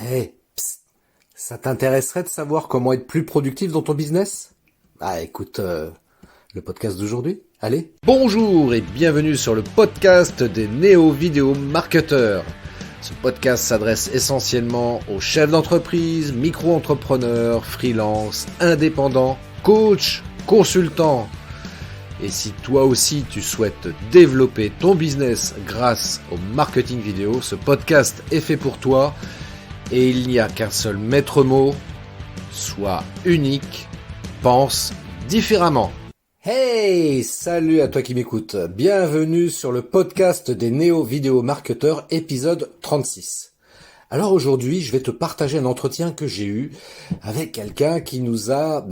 Hey, psst, ça t'intéresserait de savoir comment être plus productif dans ton business? Ah, écoute, le podcast d'aujourd'hui. Allez. Bonjour et bienvenue sur le podcast des néo-vidéo marketeurs. Ce podcast s'adresse essentiellement aux chefs d'entreprise, micro-entrepreneurs, freelance, indépendants, coachs, consultants. Et si toi aussi tu souhaites développer ton business grâce au marketing vidéo, ce podcast est fait pour toi. Et il n'y a qu'un seul maître mot, sois unique, pense différemment. Hey, salut à toi qui m'écoutes. Bienvenue sur le podcast des néo-vidéo marketeurs, épisode 36. Alors aujourd'hui, je vais te partager un entretien que j'ai eu avec quelqu'un qui nous a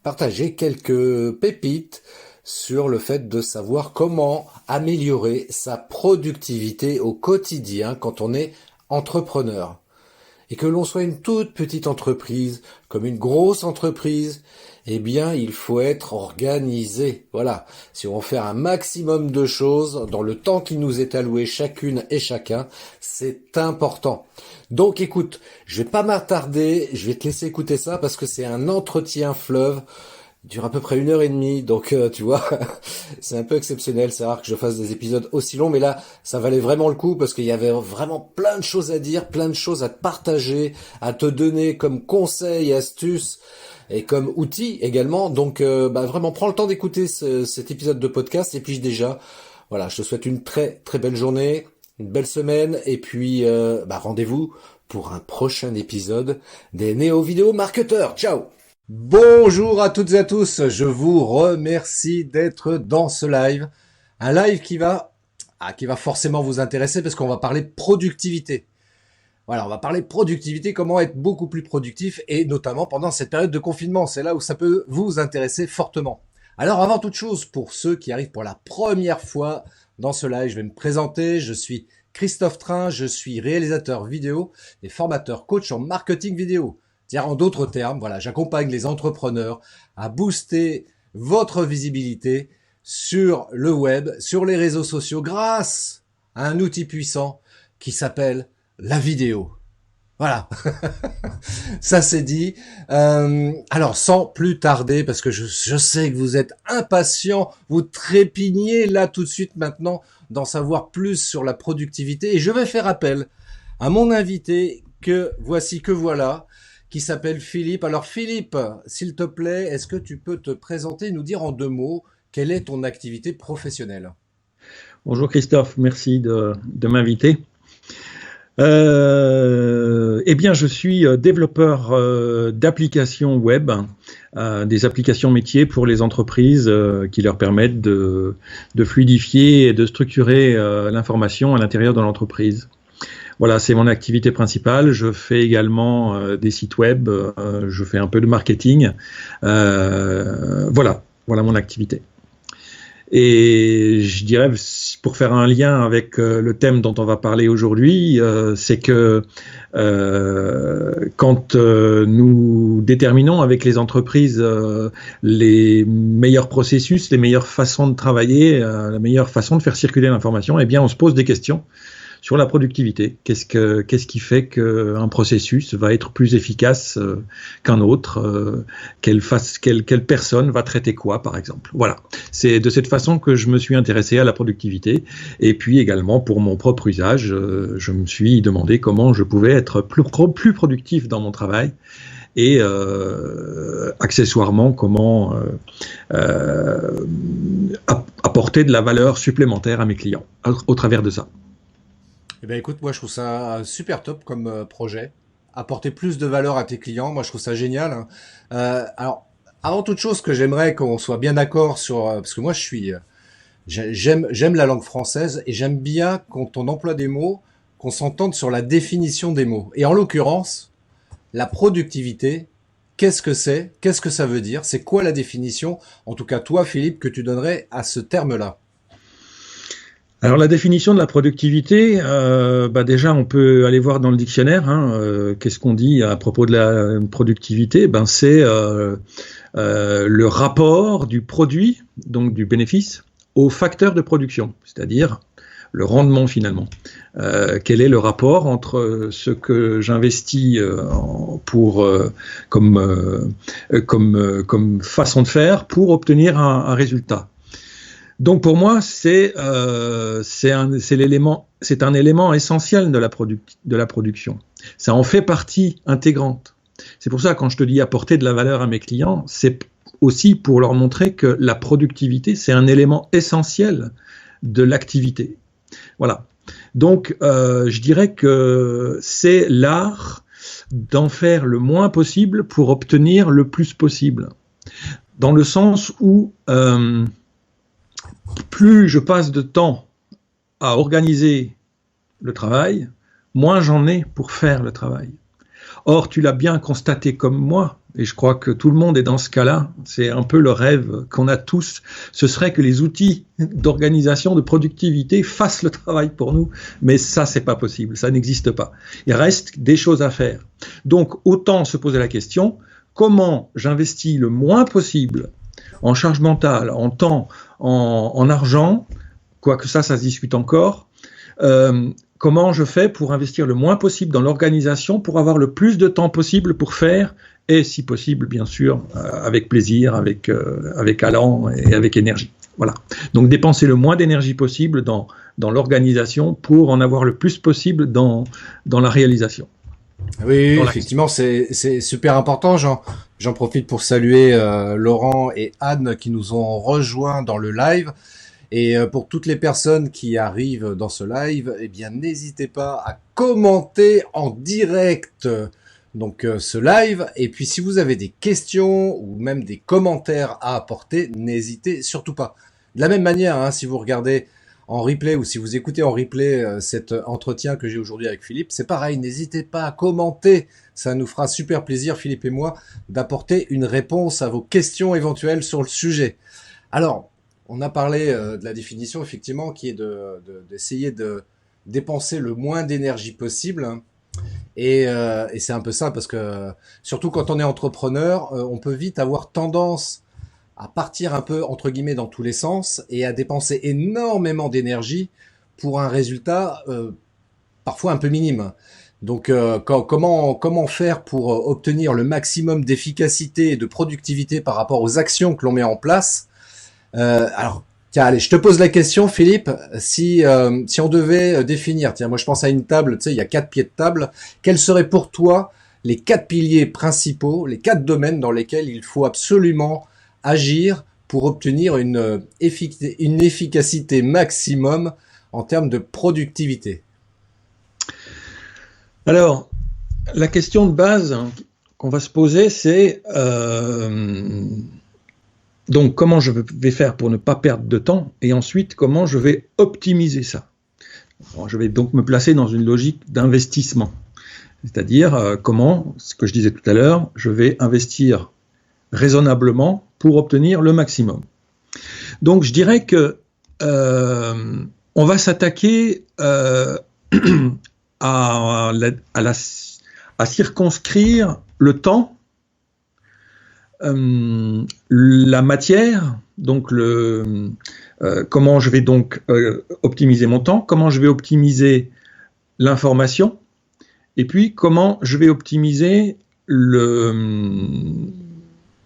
partagé quelques pépites sur le fait de savoir comment améliorer sa productivité au quotidien quand on est entrepreneur. Et que l'on soit une toute petite entreprise, comme une grosse entreprise, eh bien, il faut être organisé. Voilà. Si on veut faire un maximum de choses dans le temps qui nous est alloué chacune et chacun, c'est important. Donc, écoute, je vais pas m'attarder, je vais te laisser écouter ça parce que c'est un entretien fleuve. Il dure à peu près 1h30, donc tu vois, c'est un peu exceptionnel, c'est rare que je fasse des épisodes aussi longs, mais là, ça valait vraiment le coup parce qu'il y avait vraiment plein de choses à dire, plein de choses à te partager, à te donner comme conseils, astuces et comme outils également. Donc vraiment, prends le temps d'écouter cet épisode de podcast et puis déjà, voilà, je te souhaite une très très belle journée, une belle semaine et puis rendez-vous pour un prochain épisode des Néo-Vidéo Marketeurs. Ciao! Bonjour à toutes et à tous, je vous remercie d'être dans ce live. Un live qui va forcément vous intéresser parce qu'on va parler productivité. Voilà, on va parler productivité, comment être beaucoup plus productif et notamment pendant cette période de confinement. C'est là où ça peut vous intéresser fortement. Alors avant toute chose, pour ceux qui arrivent pour la première fois dans ce live, je vais me présenter. Je suis Christophe Train, je suis réalisateur vidéo et formateur coach en marketing vidéo. C'est-à-dire, en d'autres termes, voilà, j'accompagne les entrepreneurs à booster votre visibilité sur le web, sur les réseaux sociaux, grâce à un outil puissant qui s'appelle la vidéo. Voilà, ça c'est dit. Alors, sans plus tarder, parce que je sais que vous êtes impatients, vous trépignez là tout de suite maintenant d'en savoir plus sur la productivité. Et je vais faire appel à mon invité que voilà, qui s'appelle Philippe. Alors Philippe, s'il te plaît, est-ce que tu peux te présenter et nous dire en 2 mots quelle est ton activité professionnelle? Bonjour Christophe, merci de m'inviter. Je suis développeur d'applications web, des applications métiers pour les entreprises qui leur permettent de fluidifier et de structurer l'information à l'intérieur de l'entreprise. Voilà, c'est mon activité principale. Je fais également des sites web, je fais un peu de marketing. Voilà mon activité. Et je dirais, pour faire un lien avec le thème dont on va parler aujourd'hui, c'est que quand nous déterminons avec les entreprises les meilleurs processus, les meilleures façons de travailler, la meilleure façon de faire circuler l'information, eh bien, on se pose des questions sur la productivité. Qu'est-ce qui fait qu'un processus va être plus efficace qu'un autre, quelle personne va traiter quoi, par exemple. Voilà. C'est de cette façon que je me suis intéressé à la productivité. Et puis également, pour mon propre usage, je me suis demandé comment je pouvais être plus productif dans mon travail. Et accessoirement, comment apporter de la valeur supplémentaire à mes clients au travers de ça. Eh bien écoute, moi je trouve ça super top comme projet. Apporter plus de valeur à tes clients, moi je trouve ça génial, hein. Alors, avant toute chose, que j'aimerais qu'on soit bien d'accord sur... parce que moi j'aime la langue française et j'aime bien quand on emploie des mots, qu'on s'entende sur la définition des mots. Et en l'occurrence, la productivité, qu'est-ce que c'est? Qu'est-ce que ça veut dire? C'est quoi la définition, en tout cas toi Philippe, que tu donnerais à ce terme-là? Alors la définition de la productivité, déjà on peut aller voir dans le dictionnaire. Qu'est-ce qu'on dit à propos de la productivité? C'est le rapport du produit, donc du bénéfice, au facteur de production, c'est-à-dire le rendement finalement. Quel est le rapport entre ce que j'investis comme façon de faire pour obtenir un résultat. Donc pour moi, c'est un élément essentiel de la production. Ça en fait partie intégrante. C'est pour ça, quand je te dis apporter de la valeur à mes clients, c'est aussi pour leur montrer que la productivité, c'est un élément essentiel de l'activité. Voilà. Donc, je dirais que c'est l'art d'en faire le moins possible pour obtenir le plus possible. Dans le sens où plus je passe de temps à organiser le travail, moins j'en ai pour faire le travail. Or, tu l'as bien constaté comme moi, et je crois que tout le monde est dans ce cas-là, c'est un peu le rêve qu'on a tous, ce serait que les outils d'organisation, de productivité fassent le travail pour nous, mais ça, c'est pas possible, ça n'existe pas. Il reste des choses à faire. Donc, autant se poser la question, comment j'investis le moins possible en charge mentale, en temps, en argent, quoique ça se discute encore, comment je fais pour investir le moins possible dans l'organisation pour avoir le plus de temps possible pour faire, et si possible, bien sûr, avec plaisir, avec allant et avec énergie. Voilà. Donc dépenser le moins d'énergie possible dans l'organisation pour en avoir le plus possible dans la réalisation. Oui, effectivement, c'est super important. J'en profite pour saluer Laurent et Anne qui nous ont rejoints dans le live. Et pour toutes les personnes qui arrivent dans ce live, eh bien, n'hésitez pas à commenter en direct donc ce live. Et puis, si vous avez des questions ou même des commentaires à apporter, n'hésitez surtout pas. De la même manière, hein, si vous regardez en replay ou si vous écoutez en replay cet entretien que j'ai aujourd'hui avec Philippe, c'est pareil, n'hésitez pas à commenter. Ça nous fera super plaisir, Philippe et moi, d'apporter une réponse à vos questions éventuelles sur le sujet. Alors, on a parlé de la définition, effectivement, qui est d'essayer de dépenser le moins d'énergie possible. Et c'est un peu ça, parce que surtout quand on est entrepreneur, on peut vite avoir tendance à partir un peu, entre guillemets, dans tous les sens et à dépenser énormément d'énergie pour un résultat parfois un peu minime. Donc, comment faire pour obtenir le maximum d'efficacité et de productivité par rapport aux actions que l'on met en place? Alors, tiens, allez, je te pose la question, Philippe. Si on devait définir, tiens, moi je pense à une table, tu sais, il y a 4 pieds de table. Quels seraient pour toi les 4 piliers principaux, les 4 domaines dans lesquels il faut absolument agir pour obtenir une efficacité maximum en termes de productivité? Alors, la question de base qu'on va se poser, c'est donc comment je vais faire pour ne pas perdre de temps, et ensuite comment je vais optimiser ça. Alors, je vais donc me placer dans une logique d'investissement, c'est-à-dire comment, ce que je disais tout à l'heure, je vais investir raisonnablement pour obtenir le maximum. Donc je dirais que on va s'attaquer à circonscrire le temps, la matière, donc comment je vais donc optimiser mon temps, comment je vais optimiser l'information, et puis comment je vais optimiser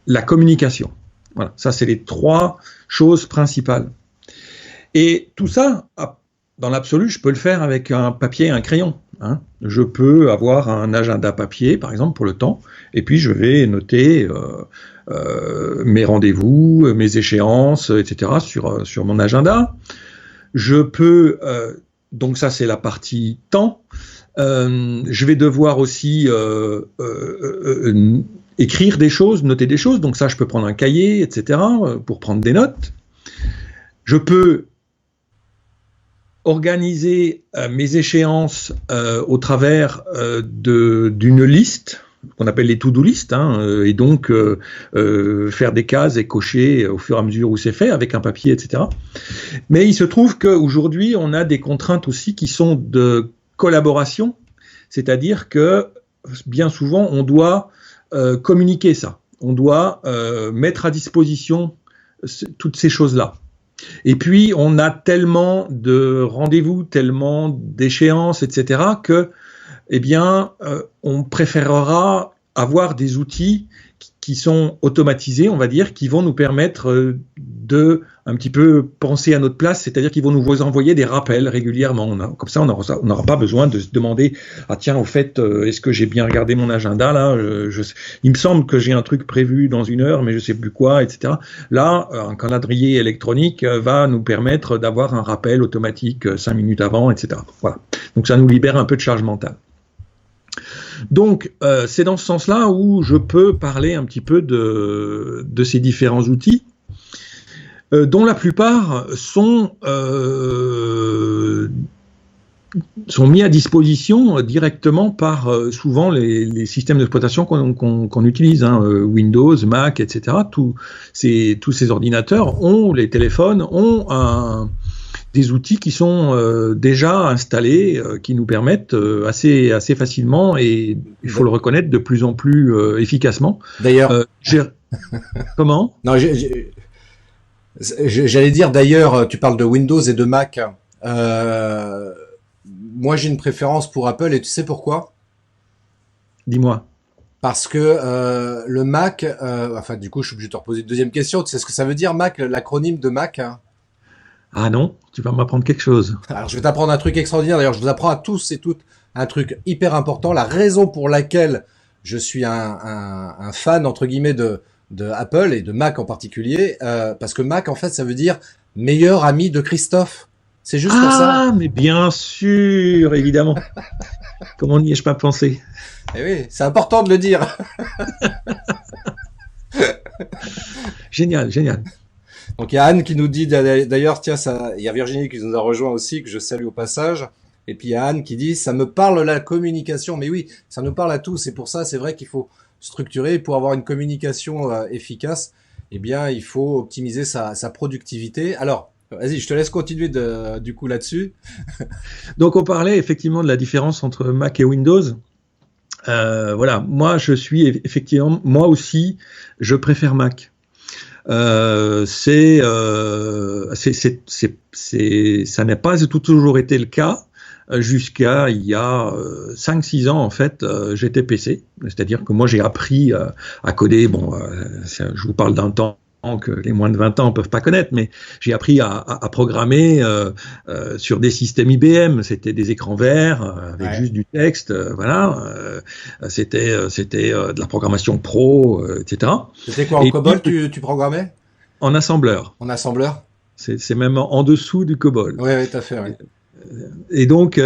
la communication. Voilà, ça c'est les 3 choses principales. Et tout ça, dans l'absolu, je peux le faire avec un papier et un crayon. Hein. Je peux avoir un agenda papier, par exemple, pour le temps, et puis je vais noter mes rendez-vous, mes échéances, etc. sur mon agenda. Je peux, donc ça c'est la partie temps, je vais devoir aussi écrire des choses, noter des choses, donc ça je peux prendre un cahier, etc. pour prendre des notes. Je peux organiser mes échéances au travers d'une liste qu'on appelle les to-do list, hein, et donc faire des cases et cocher au fur et à mesure où c'est fait avec un papier, etc. Mais il se trouve qu'aujourd'hui on a des contraintes aussi qui sont de collaboration, c'est-à-dire que bien souvent on doit communiquer ça, on doit mettre à disposition toutes ces choses-là. Et puis, on a tellement de rendez-vous, tellement d'échéances, etc., que, eh bien, on préférera avoir des outils qui sont automatisés, on va dire, qui vont nous permettre de un petit peu penser à notre place, c'est-à-dire qu'ils vont nous envoyer des rappels régulièrement. Comme ça, on n'aura pas besoin de se demander « Ah tiens, au fait, est-ce que j'ai bien regardé mon agenda là il me semble que j'ai un truc prévu dans 1 heure, mais je sais plus quoi, etc. » Là, un calendrier électronique va nous permettre d'avoir un rappel automatique 5 minutes avant, etc. Voilà. Donc ça nous libère un peu de charge mentale. Donc, c'est dans ce sens-là où je peux parler un petit peu de ces différents outils, dont la plupart sont mis à disposition directement par souvent les systèmes d'exploitation qu'on utilise, Windows, Mac, etc. Tous ces ordinateurs les téléphones ont des outils qui sont déjà installés, qui nous permettent assez facilement et il faut le reconnaître de plus en plus efficacement. D'ailleurs, comment ? Non, j'allais dire d'ailleurs, tu parles de Windows et de Mac. Moi, j'ai une préférence pour Apple et tu sais pourquoi ? Dis-moi. Parce que le Mac, du coup, je suis obligé de te reposer une deuxième question. Tu sais ce que ça veut dire, Mac, l'acronyme de Mac ? Ah non, tu vas m'apprendre quelque chose. Alors, je vais t'apprendre un truc extraordinaire. D'ailleurs, je vous apprends à tous et toutes un truc hyper important. La raison pour laquelle je suis un fan, entre guillemets, de Apple et de Mac en particulier, parce que Mac, en fait, ça veut dire meilleur ami de Christophe. C'est juste pour ça. Ah, mais bien sûr, évidemment. Comment n'y ai-je pas pensé ? Eh oui, c'est important de le dire. Génial, génial. Donc il y a Anne qui nous dit d'ailleurs, tiens, il y a Virginie qui nous a rejoint aussi, que je salue au passage. Et puis il y a Anne qui dit, ça me parle la communication. Mais oui, ça nous parle à tous. Et pour ça, c'est vrai qu'il faut structurer. Pour avoir une communication efficace, eh bien, il faut optimiser sa productivité. Alors, vas-y, je te laisse continuer du coup là-dessus. Donc on parlait effectivement de la différence entre Mac et Windows. Voilà, moi je suis effectivement, moi aussi, je préfère Mac. Ça n'a pas toujours été le cas jusqu'à il y a 5-6 ans en fait. J'étais PC, c'est-à-dire que moi j'ai appris à coder. Bon, je vous parle d'un temps que les moins de 20 ans ne peuvent pas connaître, mais j'ai appris à programmer sur des systèmes IBM. C'était des écrans verts avec juste du texte, voilà. C'était de la programmation pro, etc. C'était quoi, en COBOL tu programmais ? En assembleur. En assembleur ? C'est même en dessous du COBOL. Oui, tout à fait, oui. Et donc,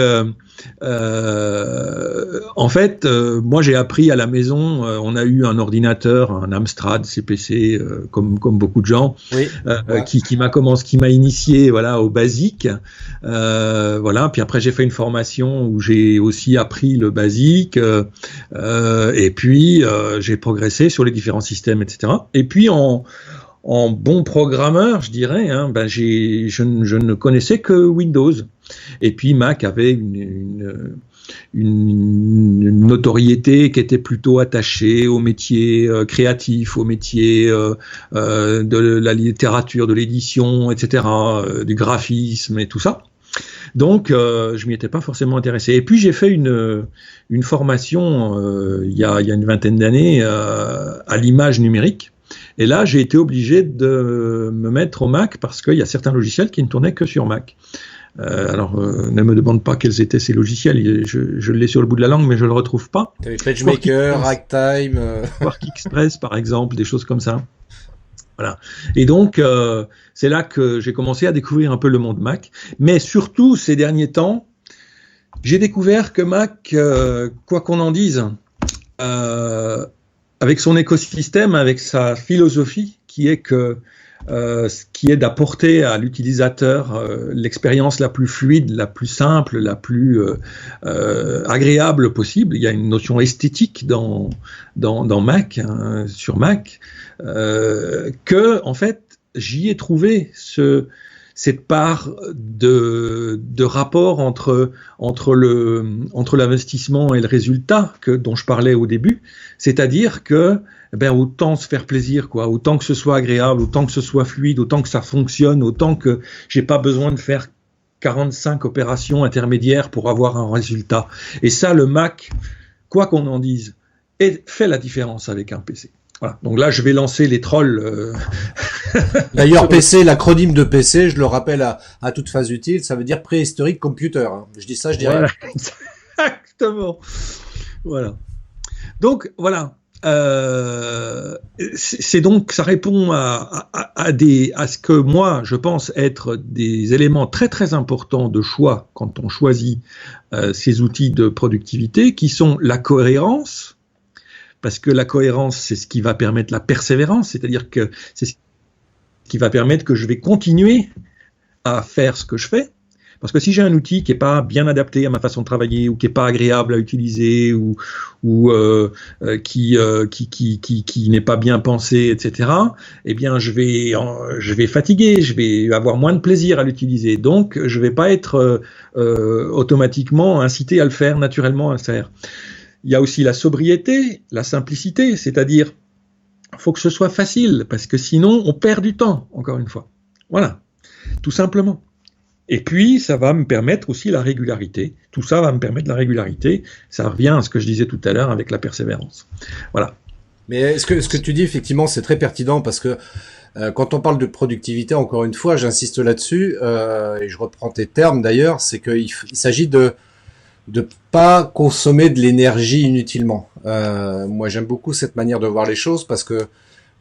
en fait, moi j'ai appris à la maison, on a eu un ordinateur, un Amstrad CPC, comme beaucoup de gens, oui, qui m'a initié, voilà, au basique, voilà. Puis après j'ai fait une formation où j'ai aussi appris le basique, et puis j'ai progressé sur les différents systèmes, etc. Et puis en bon programmeur, je dirais, je ne connaissais que Windows. Et puis Mac avait une notoriété qui était plutôt attachée au métier créatif, au métier de la littérature, de l'édition, etc., du graphisme et tout ça. Donc, je m'y étais pas forcément intéressé. Et puis, j'ai fait une formation il y a une vingtaine d'années à l'image numérique. Et là, j'ai été obligé de me mettre au Mac parce qu'il y a certains logiciels qui ne tournaient que sur Mac. Alors, ne me demande pas quels étaient ces logiciels. Je l'ai sur le bout de la langue, mais je le retrouve pas. Tu avais PageMaker, Ragtime... QuarkXpress, par exemple, des choses comme ça. Voilà. Et donc, c'est là que j'ai commencé à découvrir un peu le monde Mac. Mais surtout, ces derniers temps, j'ai découvert que Mac, quoi qu'on en dise, avec son écosystème, avec sa philosophie, qui est d'apporter à l'utilisateur l'expérience la plus fluide, la plus simple, la plus agréable possible. Il y a une notion esthétique dans Mac, sur Mac, que en fait j'y ai trouvé cette part de rapport entre l'investissement et le résultat dont je parlais au début, c'est-à-dire que autant se faire plaisir, quoi, autant que ce soit agréable, autant que ce soit fluide, autant que ça fonctionne, autant que j'ai pas besoin de faire 45 opérations intermédiaires pour avoir un résultat. Et ça, le Mac, quoi qu'on en dise, fait la différence avec un PC. Voilà. Donc là, je vais lancer les trolls. D'ailleurs, PC, l'acronyme de PC, je le rappelle à toute phase utile, ça veut dire préhistorique computer. Hein. Je dis ça, je dis rien. Exactement. Voilà. Donc, voilà. C'est donc, ça répond à ce que moi, je pense être des éléments très très importants de choix quand on choisit ces outils de productivité, qui sont la cohérence, parce que la cohérence, c'est ce qui va permettre la persévérance, c'est-à-dire que c'est ce qui va permettre que je vais continuer à faire ce que je fais. Parce que si j'ai un outil qui n'est pas bien adapté à ma façon de travailler, ou qui n'est pas agréable à utiliser, ou qui n'est pas bien pensé, etc., eh bien je vais fatiguer, je vais avoir moins de plaisir à l'utiliser. Donc je ne vais pas être automatiquement incité à le faire, naturellement à le faire. Il y a aussi la sobriété, la simplicité, c'est-à-dire il faut que ce soit facile, parce que sinon on perd du temps, encore une fois. Voilà, tout simplement. Et puis, ça va me permettre aussi la régularité. Tout ça va me permettre la régularité. Ça revient à ce que je disais tout à l'heure avec la persévérance. Voilà. Mais ce que tu dis, effectivement, c'est très pertinent parce que quand on parle de productivité, encore une fois, j'insiste là-dessus, et je reprends tes termes d'ailleurs, c'est qu'il s'agit de pas consommer de l'énergie inutilement. Moi, j'aime beaucoup cette manière de voir les choses parce que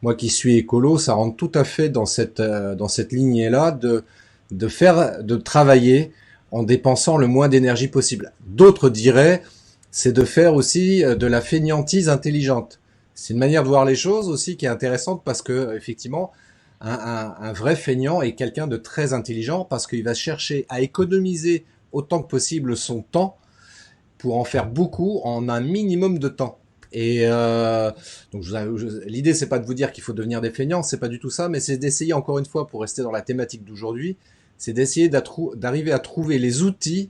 moi qui suis écolo, ça rentre tout à fait dans cette lignée-là de travailler en dépensant le moins d'énergie possible. D'autres diraient, c'est de faire aussi de la fainéantise intelligente. C'est une manière de voir les choses aussi qui est intéressante parce que effectivement, un vrai feignant est quelqu'un de très intelligent parce qu'il va chercher à économiser autant que possible son temps pour en faire beaucoup en un minimum de temps. Et donc l'idée c'est pas de vous dire qu'il faut devenir des feignants, c'est pas du tout ça, mais c'est d'essayer encore une fois, pour rester dans la thématique d'aujourd'hui, c'est d'essayer d'arriver à trouver les outils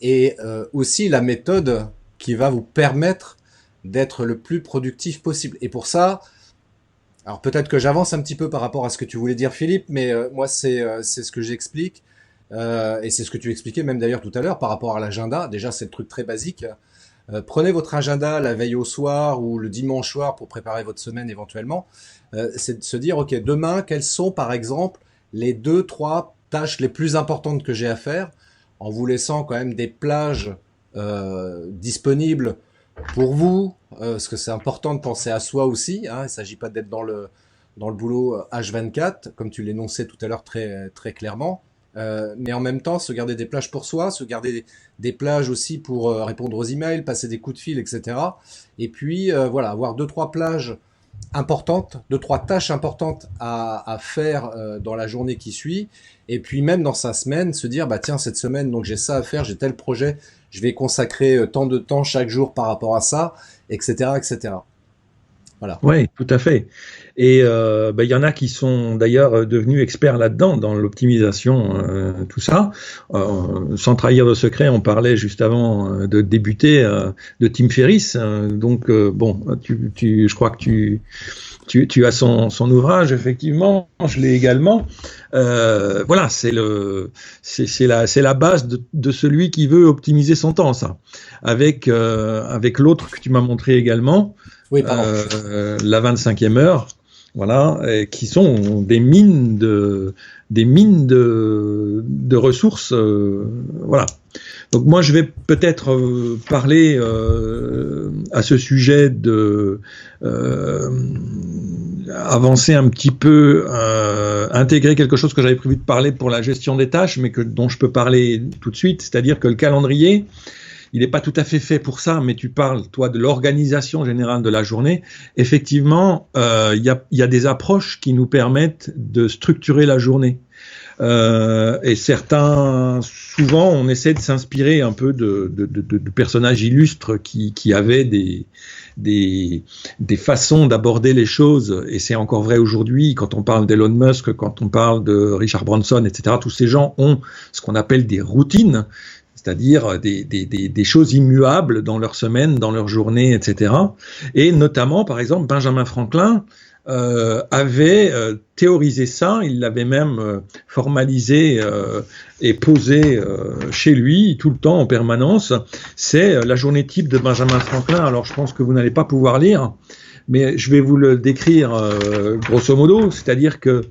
et aussi la méthode qui va vous permettre d'être le plus productif possible. Et pour ça, alors peut-être que j'avance un petit peu par rapport à ce que tu voulais dire Philippe, mais moi c'est ce que j'explique, et c'est ce que tu expliquais même d'ailleurs tout à l'heure par rapport à l'agenda. Déjà c'est le truc très basique. Prenez votre agenda la veille au soir ou le dimanche soir pour préparer votre semaine éventuellement. C'est de se dire, ok, demain, quelles sont par exemple les 2-3 tâches les plus importantes que j'ai à faire, en vous laissant quand même des plages disponibles pour vous, parce que c'est important de penser à soi aussi. Hein, il ne s'agit pas d'être dans le boulot H24, comme tu l'énonçais tout à l'heure très, très clairement. Mais en même temps, se garder des plages pour soi, se garder des plages aussi pour répondre aux emails, passer des coups de fil, etc. Et puis, voilà, avoir 2-3 plages importantes, 2-3 tâches importantes à faire dans la journée qui suit. Et puis, même dans sa semaine, se dire, bah tiens, cette semaine, donc j'ai ça à faire, j'ai tel projet, je vais consacrer tant de temps chaque jour par rapport à ça, etc., etc. Voilà. Oui, tout à fait. Et y en a qui sont d'ailleurs devenus experts là-dedans, dans l'optimisation, tout ça. Sans trahir de secret, on parlait juste avant de débuter de Tim Ferriss. Donc, je crois que tu as son ouvrage, effectivement. Je l'ai également. Voilà, c'est la base de celui qui veut optimiser son temps, ça. Avec l'autre que tu m'as montré également. Oui, pardon. La 25e heure, voilà, qui sont des mines de ressources, voilà. Donc moi, je vais peut-être parler à ce sujet avancer un petit peu, intégrer quelque chose que j'avais prévu de parler pour la gestion des tâches, mais dont je peux parler tout de suite, c'est-à-dire que le calendrier, il n'est pas tout à fait fait pour ça, mais tu parles, toi, de l'organisation générale de la journée. Effectivement, il y a des approches qui nous permettent de structurer la journée. Et certains, souvent, on essaie de s'inspirer un peu de personnages illustres qui avaient des façons d'aborder les choses, et c'est encore vrai aujourd'hui quand on parle d'Elon Musk, quand on parle de Richard Branson, etc. Tous ces gens ont ce qu'on appelle des routines, c'est-à-dire des choses immuables dans leur semaine, dans leur journée, etc. Et notamment, par exemple, Benjamin Franklin avait théorisé ça, il l'avait même formalisé et posé chez lui tout le temps en permanence. C'est la journée type de Benjamin Franklin. Alors je pense que vous n'allez pas pouvoir lire, mais je vais vous le décrire grosso modo, c'est-à-dire que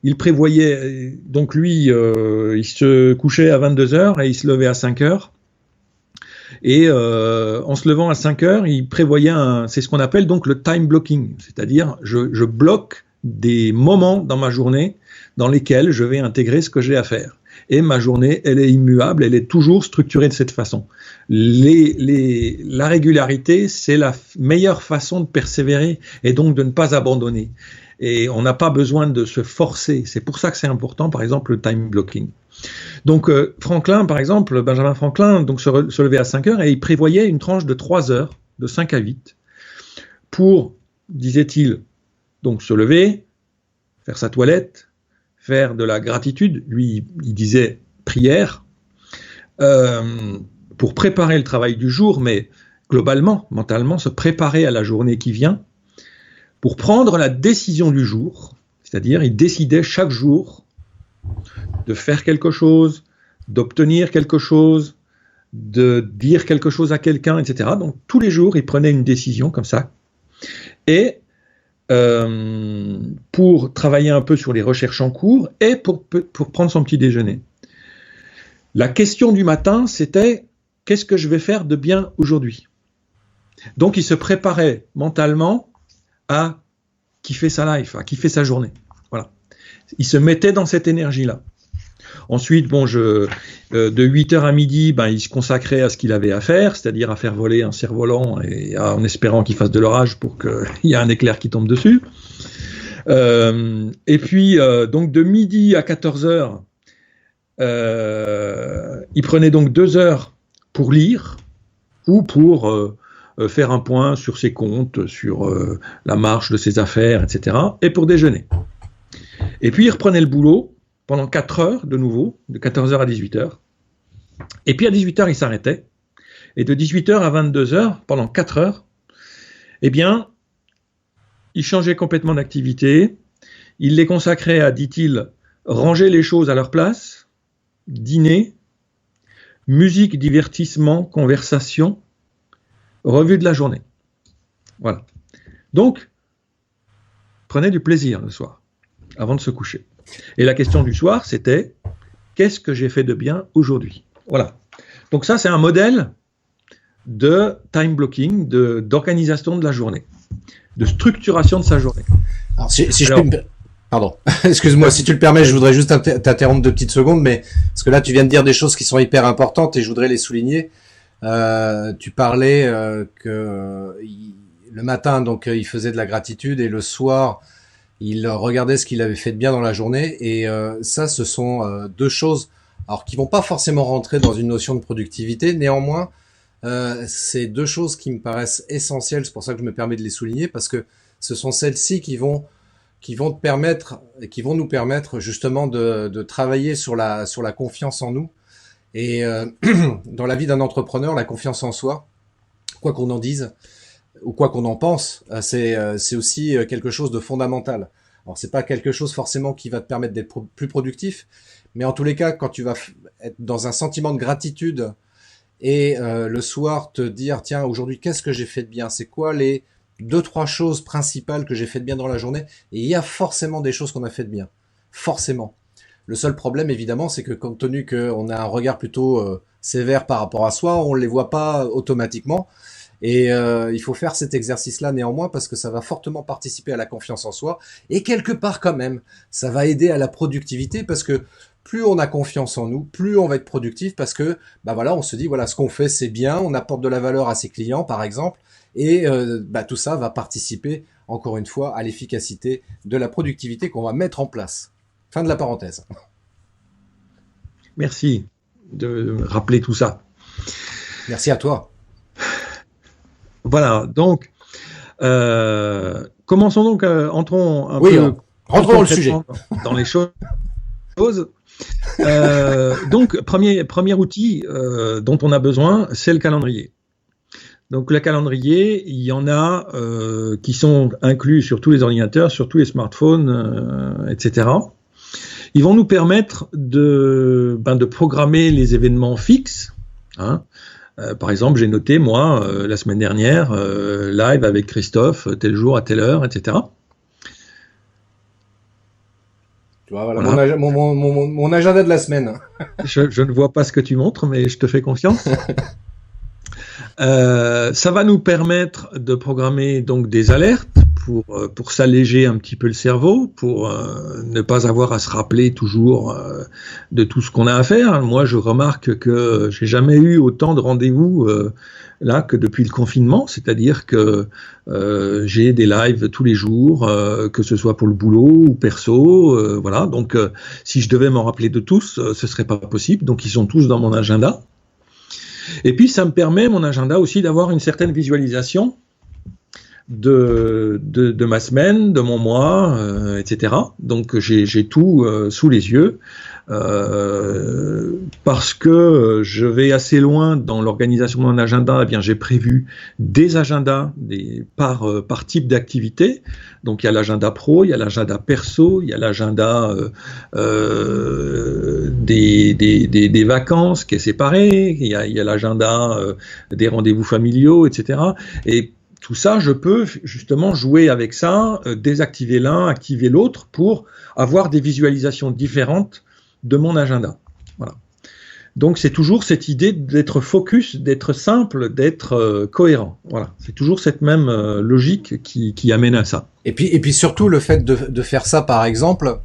il prévoyait, donc lui, il se couchait à 22 heures et il se levait à 5 heures. Et en se levant à 5 heures, il prévoyait c'est ce qu'on appelle donc le time blocking, c'est-à-dire je bloque des moments dans ma journée dans lesquels je vais intégrer ce que j'ai à faire. Et ma journée, elle est immuable, elle est toujours structurée de cette façon. La régularité, c'est la meilleure façon de persévérer et donc de ne pas abandonner. Et on n'a pas besoin de se forcer. C'est pour ça que c'est important, par exemple, le time blocking. Donc Franklin, par exemple, Benjamin Franklin, donc se levait à 5 heures et il prévoyait une tranche de 3 heures, de 5 à 8, pour, disait-il, donc se lever, faire sa toilette, faire de la gratitude, lui il disait prière, pour préparer le travail du jour, mais globalement, mentalement, se préparer à la journée qui vient, pour prendre la décision du jour, c'est-à-dire il décidait chaque jour de faire quelque chose, d'obtenir quelque chose, de dire quelque chose à quelqu'un, etc. Donc tous les jours, il prenait une décision comme ça. Et pour travailler un peu sur les recherches en cours et pour prendre son petit déjeuner. La question du matin, c'était « Qu'est-ce que je vais faire de bien aujourd'hui ?» Donc il se préparait mentalement à kiffer sa life, à kiffer sa journée. Voilà. Il se mettait dans cette énergie-là. Ensuite, de 8h à midi, il se consacrait à ce qu'il avait à faire, c'est-à-dire à faire voler un cerf-volant en espérant qu'il fasse de l'orage pour qu'il y ait un éclair qui tombe dessus. Et puis, donc de midi à 14h, il prenait donc 2 heures pour lire ou pour faire un point sur ses comptes, sur la marche de ses affaires, etc. et pour déjeuner. Et puis, il reprenait le boulot pendant 4 heures de nouveau, de 14h à 18h. Et puis à 18h, il s'arrêtait. Et de 18h à 22h, pendant 4 heures, eh bien, il changeait complètement d'activité. Il les consacrait à, dit-il, ranger les choses à leur place, dîner, musique, divertissement, conversation, revue de la journée. Voilà. Donc, prenez du plaisir le soir, avant de se coucher. Et la question du soir, c'était « Qu'est-ce que j'ai fait de bien aujourd'hui ?» Voilà. Donc ça, c'est un modèle de time blocking, d'organisation de la journée, de structuration de sa journée. Alors, pardon, excuse-moi, si tu le permets, je voudrais juste t'interrompre 2 petites secondes, mais parce que là, tu viens de dire des choses qui sont hyper importantes et je voudrais les souligner. Tu parlais que le matin, donc, il faisait de la gratitude et le soir, il regardait ce qu'il avait fait de bien dans la journée et ça, ce sont 2 choses alors qui vont pas forcément rentrer dans une notion de productivité. Néanmoins, c'est 2 choses qui me paraissent essentielles. C'est pour ça que je me permets de les souligner parce que ce sont celles-ci qui vont te permettre, qui vont nous permettre justement de travailler sur la confiance en nous. Et dans la vie d'un entrepreneur, la confiance en soi, quoi qu'on en dise, ou quoi qu'on en pense, c'est aussi quelque chose de fondamental. Alors c'est pas quelque chose forcément qui va te permettre d'être plus productif, mais en tous les cas, quand tu vas être dans un sentiment de gratitude et le soir te dire tiens aujourd'hui qu'est-ce que j'ai fait de bien, c'est quoi les 2-3 choses principales que j'ai fait de bien dans la journée, et il y a forcément des choses qu'on a fait de bien, forcément. Le seul problème évidemment, c'est que compte tenu qu'on a un regard plutôt sévère par rapport à soi, on les voit pas automatiquement. Et il faut faire cet exercice-là néanmoins parce que ça va fortement participer à la confiance en soi et quelque part quand même, ça va aider à la productivité parce que plus on a confiance en nous, plus on va être productif parce que voilà, on se dit voilà, ce qu'on fait c'est bien, on apporte de la valeur à ses clients par exemple et tout ça va participer encore une fois à l'efficacité de la productivité qu'on va mettre en place. Fin de la parenthèse. Merci de rappeler tout ça. Merci à toi. Voilà, donc, commençons donc, entrons un peu... Rentrons dans le sujet. Dans les choses. Donc, premier outil dont on a besoin, c'est le calendrier. Donc, le calendrier, il y en a qui sont inclus sur tous les ordinateurs, sur tous les smartphones, etc. Ils vont nous permettre de programmer les événements fixes. Hein. Par exemple, j'ai noté, moi, la semaine dernière, live avec Christophe, tel jour à telle heure, etc. Tu vois, voilà. Mon agenda de la semaine. Je ne vois pas ce que tu montres, mais je te fais confiance. Ça va nous permettre de programmer donc des alertes pour s'alléger un petit peu le cerveau, pour ne pas avoir à se rappeler toujours de tout ce qu'on a à faire. Moi, je remarque que j'ai jamais eu autant de rendez-vous là que depuis le confinement, c'est-à-dire que j'ai des lives tous les jours, que ce soit pour le boulot ou perso, voilà. Donc, si je devais m'en rappeler de tous, ce serait pas possible. Donc, ils sont tous dans mon agenda. Et puis, ça me permet, mon agenda aussi, d'avoir une certaine visualisation de ma semaine, de mon mois, etc. Donc, j'ai tout sous les yeux. Parce que je vais assez loin dans l'organisation de mon agenda, eh bien j'ai prévu des agendas par type d'activité. Donc il y a l'agenda pro, il y a l'agenda perso, il y a l'agenda des vacances qui est séparé, il y a l'agenda des rendez-vous familiaux, etc. Et tout ça, je peux justement jouer avec ça, désactiver l'un, activer l'autre pour avoir des visualisations différentes de mon agenda. Voilà. Donc c'est toujours cette idée d'être focus, d'être simple, d'être cohérent. Voilà. C'est toujours cette même logique qui amène à ça. Et puis surtout le fait de faire ça, par exemple,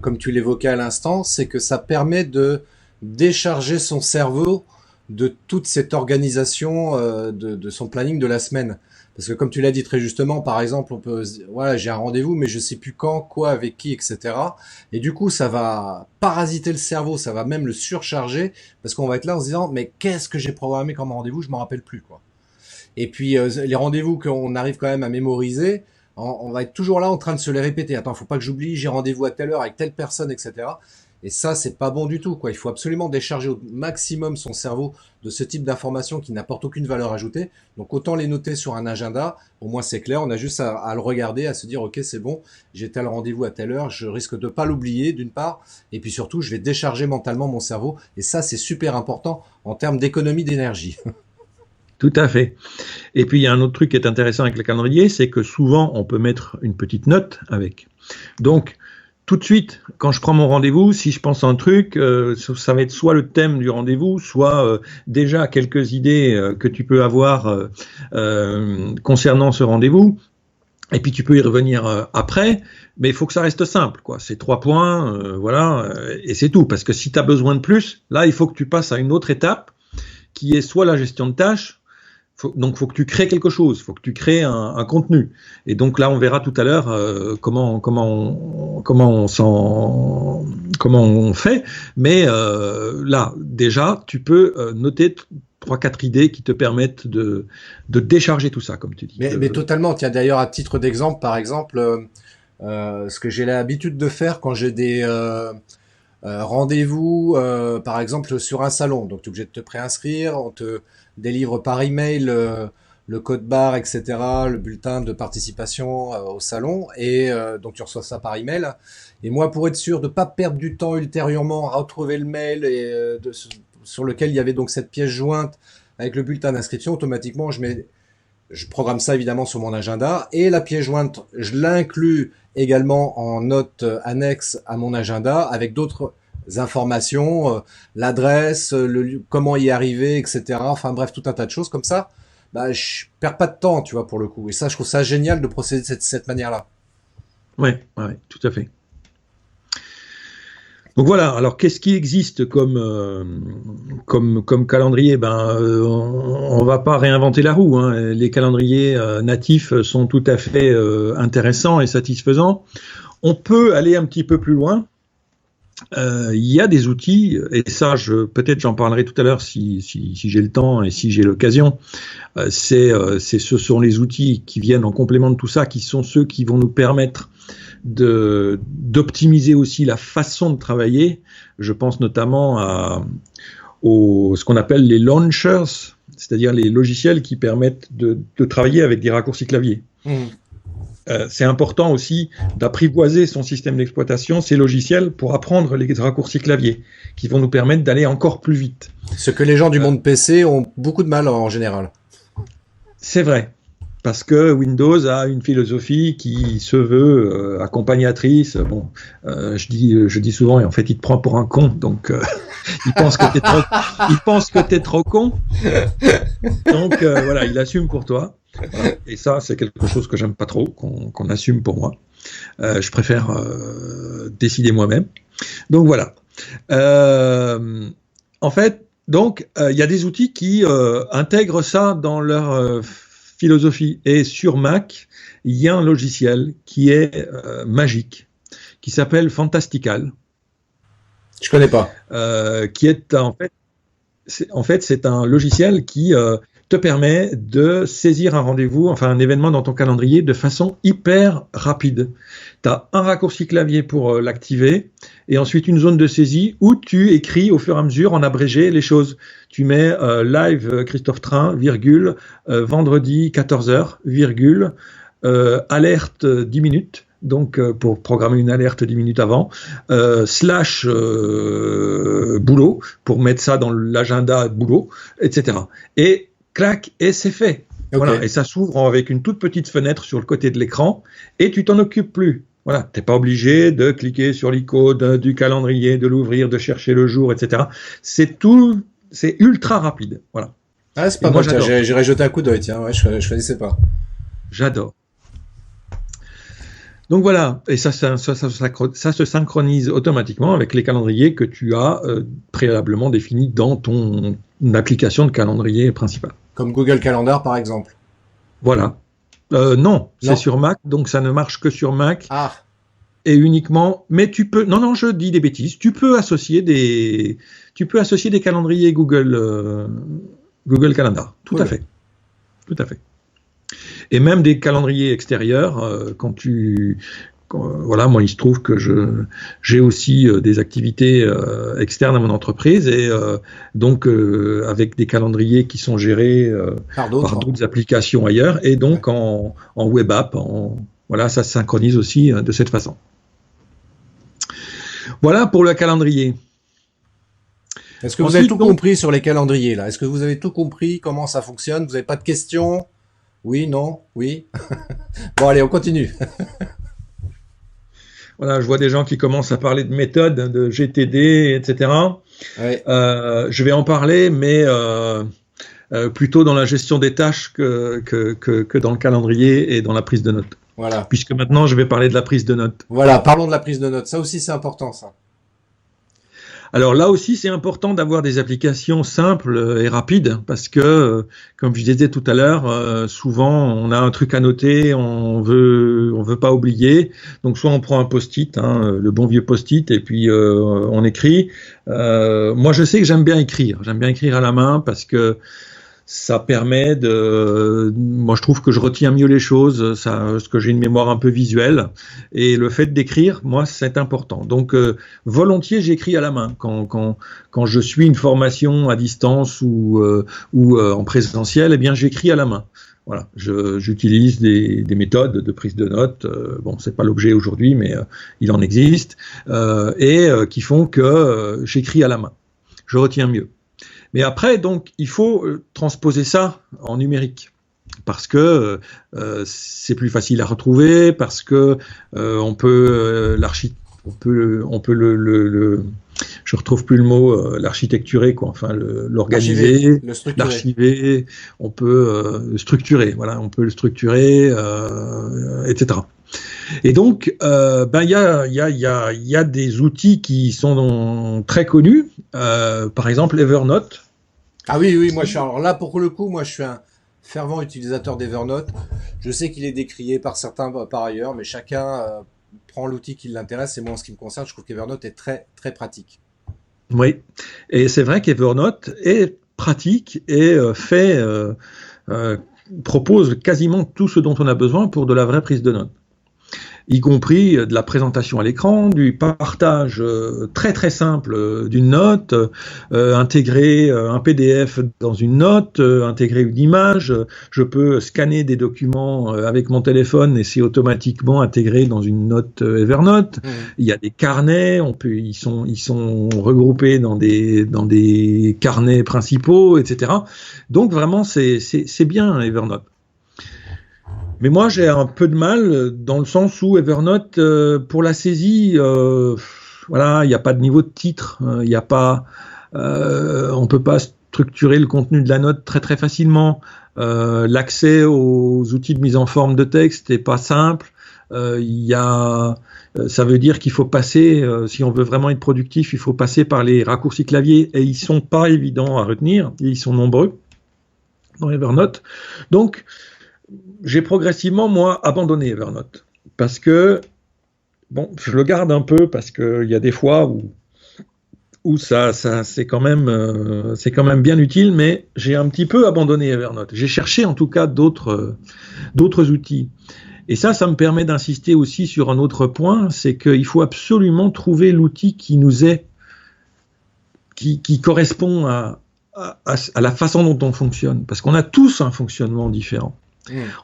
comme tu l'évoquais à l'instant, c'est que ça permet de décharger son cerveau de toute cette organisation de son planning de la semaine. Parce que comme tu l'as dit très justement, par exemple, on peut se dire, voilà, j'ai un rendez-vous, mais je sais plus quand, quoi, avec qui, etc. Et du coup, ça va parasiter le cerveau, ça va même le surcharger, parce qu'on va être là en se disant, mais qu'est-ce que j'ai programmé comme rendez-vous, je m'en rappelle plus, quoi. Et puis les rendez-vous qu'on arrive quand même à mémoriser, on va être toujours là en train de se les répéter. Attends, faut pas que j'oublie, j'ai rendez-vous à telle heure avec telle personne, etc. Et ça, c'est pas bon du tout, quoi. Il faut absolument décharger au maximum son cerveau de ce type d'informations qui n'apportent aucune valeur ajoutée. Donc, autant les noter sur un agenda. Au moins, c'est clair. On a juste à le regarder, à se dire, OK, c'est bon. J'ai tel rendez-vous à telle heure. Je risque de pas l'oublier, d'une part. Et puis surtout, je vais décharger mentalement mon cerveau. Et ça, c'est super important en termes d'économie d'énergie. Tout à fait. Et puis, il y a un autre truc qui est intéressant avec le calendrier, c'est que souvent, on peut mettre une petite note avec. Donc, tout de suite, quand je prends mon rendez-vous, si je pense à un truc, ça va être soit le thème du rendez-vous, soit déjà quelques idées que tu peux avoir concernant ce rendez-vous. Et puis tu peux y revenir après, mais il faut que ça reste simple, quoi. C'est 3 points, voilà, et c'est tout. Parce que si tu as besoin de plus, là, il faut que tu passes à une autre étape, qui est soit la gestion de tâches. Donc, faut que tu crées quelque chose, faut que tu crées un contenu. Et donc là, on verra tout à l'heure comment on fait. Mais là, déjà, tu peux noter 3-4 idées qui te permettent de décharger tout ça, comme tu dis. Mais totalement. Tiens, d'ailleurs, à titre d'exemple, par exemple, ce que j'ai l'habitude de faire quand j'ai des rendez-vous, par exemple, sur un salon. Donc, tu es obligé de te préinscrire, on te délivre par email le code barre, etc., le bulletin de participation au salon, et donc tu reçois ça par email. Et moi, pour être sûr de pas perdre du temps ultérieurement à retrouver le mail et sur lequel il y avait donc cette pièce jointe avec le bulletin d'inscription, automatiquement je programme ça évidemment sur mon agenda, et la pièce jointe, je l'inclus également en note annexe à mon agenda avec d'autres informations, l'adresse, comment y arriver, etc. Enfin bref, tout un tas de choses comme ça. Bah, je perds pas de temps, tu vois, pour le coup. Et ça, je trouve ça génial de procéder de cette manière-là. Ouais, tout à fait. Donc voilà, alors qu'est-ce qui existe comme calendrier? On va pas réinventer la roue, hein. Les calendriers natifs sont tout à fait intéressants et satisfaisants. On peut aller un petit peu plus loin Mm. Il y a des outils, et ça, peut-être j'en parlerai tout à l'heure si j'ai le temps et si j'ai l'occasion. Ce sont les outils qui viennent en complément de tout ça, qui sont ceux qui vont nous permettre d'optimiser aussi la façon de travailler. Je pense notamment ce qu'on appelle les launchers, c'est-à-dire les logiciels qui permettent de travailler avec des raccourcis clavier. C'est important aussi d'apprivoiser son système d'exploitation, ces logiciels, pour apprendre les raccourcis clavier, qui vont nous permettre d'aller encore plus vite. Ce que les gens du monde PC ont beaucoup de mal en général. C'est vrai, parce que Windows a une philosophie qui se veut accompagnatrice. Bon, je dis souvent, et en fait, il te prend pour un con, donc il pense que t'es trop con. Donc voilà, il assume pour toi. Voilà. Et ça, c'est quelque chose que j'aime pas trop, qu'on assume pour moi. Je préfère décider moi-même. Donc voilà. En fait, donc il y a des outils qui intègrent ça dans leur philosophie. Et sur Mac, il y a un logiciel qui est magique, qui s'appelle Fantastical. Je connais pas. Qui est c'est un logiciel qui te permet de saisir un rendez-vous, enfin un événement dans ton calendrier de façon hyper rapide. Tu as un raccourci clavier pour l'activer et ensuite une zone de saisie où tu écris au fur et à mesure en abrégé les choses. Tu mets live Christophe Train, virgule, vendredi 14h, virgule, alerte 10 minutes. Donc pour programmer une alerte 10 minutes avant, slash boulot, pour mettre ça dans l'agenda boulot, etc. Et clac, et c'est fait. Okay. Voilà, et ça s'ouvre avec une toute petite fenêtre sur le côté de l'écran, et tu t'en occupes plus. Voilà, t'es pas obligé de cliquer sur l'icône du calendrier, de l'ouvrir, de chercher le jour, etc. C'est ultra rapide. Voilà. Ah, c'est pas mal, j'irai jeter un coup d'œil, tiens, ouais, je connaissais pas. J'adore. Donc voilà, et ça se synchronise automatiquement avec les calendriers que tu as préalablement définis dans ton application de calendrier principale. Comme Google Calendar, par exemple. Voilà. Non, c'est sur Mac, donc ça ne marche que sur Mac. Ah. Et uniquement, mais tu peux, non, je dis des bêtises, tu peux associer des calendriers Google Calendar. Tout à fait. Et même des calendriers extérieurs, voilà, moi il se trouve que j'ai aussi des activités externes à mon entreprise et donc avec des calendriers qui sont gérés par d'autres applications ailleurs et donc en web app, voilà, ça se synchronise aussi de cette façon. Voilà pour le calendrier. Est-ce que vous avez tout compris sur les calendriers là? Est-ce que vous avez tout compris comment ça fonctionne? Vous n'avez pas de questions? Oui, non, oui. Bon, allez, on continue. Voilà, je vois des gens qui commencent à parler de méthodes, de GTD, etc. Ouais. Je vais en parler, mais plutôt dans la gestion des tâches que dans le calendrier et dans la prise de notes. Voilà. Puisque maintenant, je vais parler de la prise de notes. Voilà, parlons de la prise de notes. Ça aussi, c'est important, ça. Alors là aussi, c'est important d'avoir des applications simples et rapides parce que, comme je disais tout à l'heure, souvent on a un truc à noter, on veut pas oublier. Donc soit on prend un post-it, le bon vieux post-it, et puis on écrit. Moi, je sais que j'aime bien écrire à la main parce que ça permet moi je trouve que je retiens mieux les choses, parce que j'ai une mémoire un peu visuelle, et le fait d'écrire, moi c'est important. Donc volontiers j'écris à la main quand je suis une formation à distance ou en présentiel, eh bien j'écris à la main. Voilà, j'utilise des méthodes de prise de notes. Bon, c'est pas l'objet aujourd'hui, mais il en existe et qui font que j'écris à la main. Je retiens mieux. Mais après, donc, il faut transposer ça en numérique parce que c'est plus facile à retrouver, parce que on peut je retrouve plus le mot, l'architecturer, quoi. Enfin, l'organiser, l'archiver. On peut structurer. Voilà, on peut le structurer, etc. Et donc, il y a des outils qui sont très connus. Par exemple, Evernote. Ah oui, moi alors là pour le coup, moi je suis un fervent utilisateur d'Evernote. Je sais qu'il est décrié par certains par ailleurs, mais chacun prend l'outil qui l'intéresse. Et moi, en ce qui me concerne, je trouve qu'Evernote est très, très pratique. Oui, et c'est vrai qu'Evernote est pratique et propose quasiment tout ce dont on a besoin pour de la vraie prise de notes, y compris de la présentation à l'écran, du partage très très simple d'une note, intégrer un PDF dans une note, intégrer une image. Je peux scanner des documents avec mon téléphone et c'est automatiquement intégré dans une note Evernote. Il y a des carnets, ils sont regroupés dans des carnets principaux, etc. Donc vraiment c'est bien Evernote. Mais moi, j'ai un peu de mal dans le sens où Evernote, pour la saisie, voilà, il n'y a pas de niveau de titre, il n'y a pas, on peut pas structurer le contenu de la note très très facilement. L'accès aux outils de mise en forme de texte n'est pas simple. Ça veut dire qu'il faut passer, si on veut vraiment être productif, il faut passer par les raccourcis clavier et ils sont pas évidents à retenir, et ils sont nombreux dans Evernote. Donc j'ai progressivement, moi, abandonné Evernote. Parce que, bon, je le garde un peu parce qu'il y a des fois où ça c'est quand même bien utile, mais j'ai un petit peu abandonné Evernote. J'ai cherché en tout cas d'autres outils. Et ça me permet d'insister aussi sur un autre point, c'est qu'il faut absolument trouver l'outil qui correspond à la façon dont on fonctionne. Parce qu'on a tous un fonctionnement différent.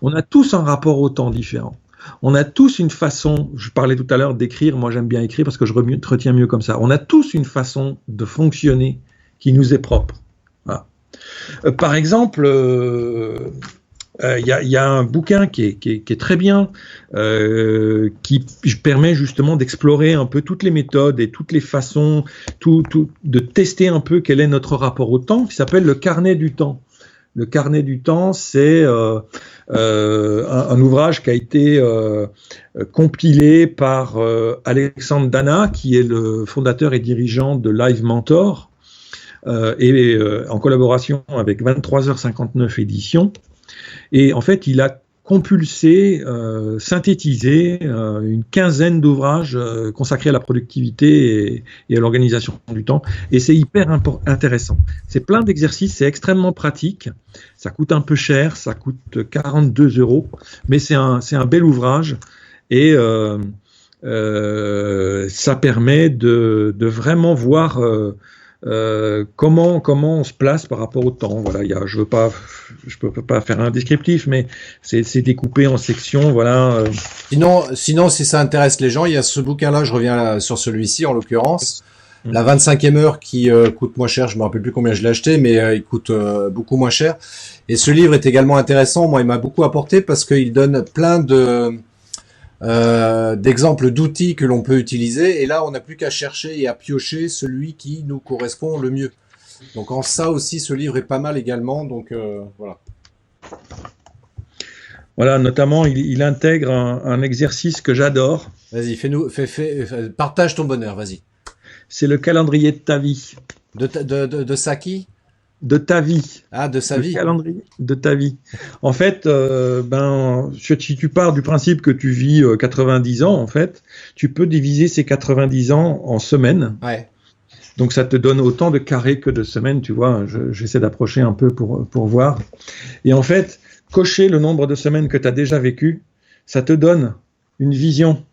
On a tous un rapport au temps différent. On a tous une façon, je parlais tout à l'heure d'écrire, moi j'aime bien écrire parce que je retiens mieux comme ça. On a tous une façon de fonctionner qui nous est propre. Voilà. Par exemple, y a un bouquin qui est très bien, qui permet justement d'explorer un peu toutes les méthodes et toutes les façons, de tester un peu quel est notre rapport au temps, qui s'appelle Le Carnet du temps. Le Carnet du temps, c'est un ouvrage qui a été compilé par Alexandre Dana, qui est le fondateur et dirigeant de Live Mentor, en collaboration avec 23h59 éditions. Et en fait, il a compulsé, synthétisé une quinzaine d'ouvrages consacrés à la productivité et à l'organisation du temps. Et c'est hyper intéressant. C'est plein d'exercices, c'est extrêmement pratique. Ça coûte un peu cher, ça coûte 42 €, mais c'est un bel ouvrage. Et ça permet de vraiment voir comment on se place par rapport au temps. Voilà, je peux pas faire un descriptif, mais c'est découpé en sections. Voilà. Sinon, si ça intéresse les gens, il y a ce bouquin-là. Je reviens sur celui-ci en l'occurrence. La 25e heure qui coûte moins cher. Je me rappelle plus combien je l'ai acheté, mais il coûte beaucoup moins cher. Et ce livre est également intéressant. Moi, il m'a beaucoup apporté parce qu'il donne plein d'exemples d'outils que l'on peut utiliser, et là on n'a plus qu'à chercher et à piocher celui qui nous correspond le mieux. Donc en ça aussi ce livre est pas mal également, donc voilà. Voilà, notamment il intègre un exercice que j'adore. Vas-y, partage ton bonheur, vas-y. C'est le calendrier de ta vie. De Saki ? De ta vie. Ah, de sa vie. Le calendrier de ta vie. En fait, si tu pars du principe que tu vis 90 ans, en fait, tu peux diviser ces 90 ans en semaines. Ouais. Donc ça te donne autant de carrés que de semaines, tu vois. J'essaie d'approcher un peu pour voir. Et en fait, cocher le nombre de semaines que tu as déjà vécu, ça te donne une vision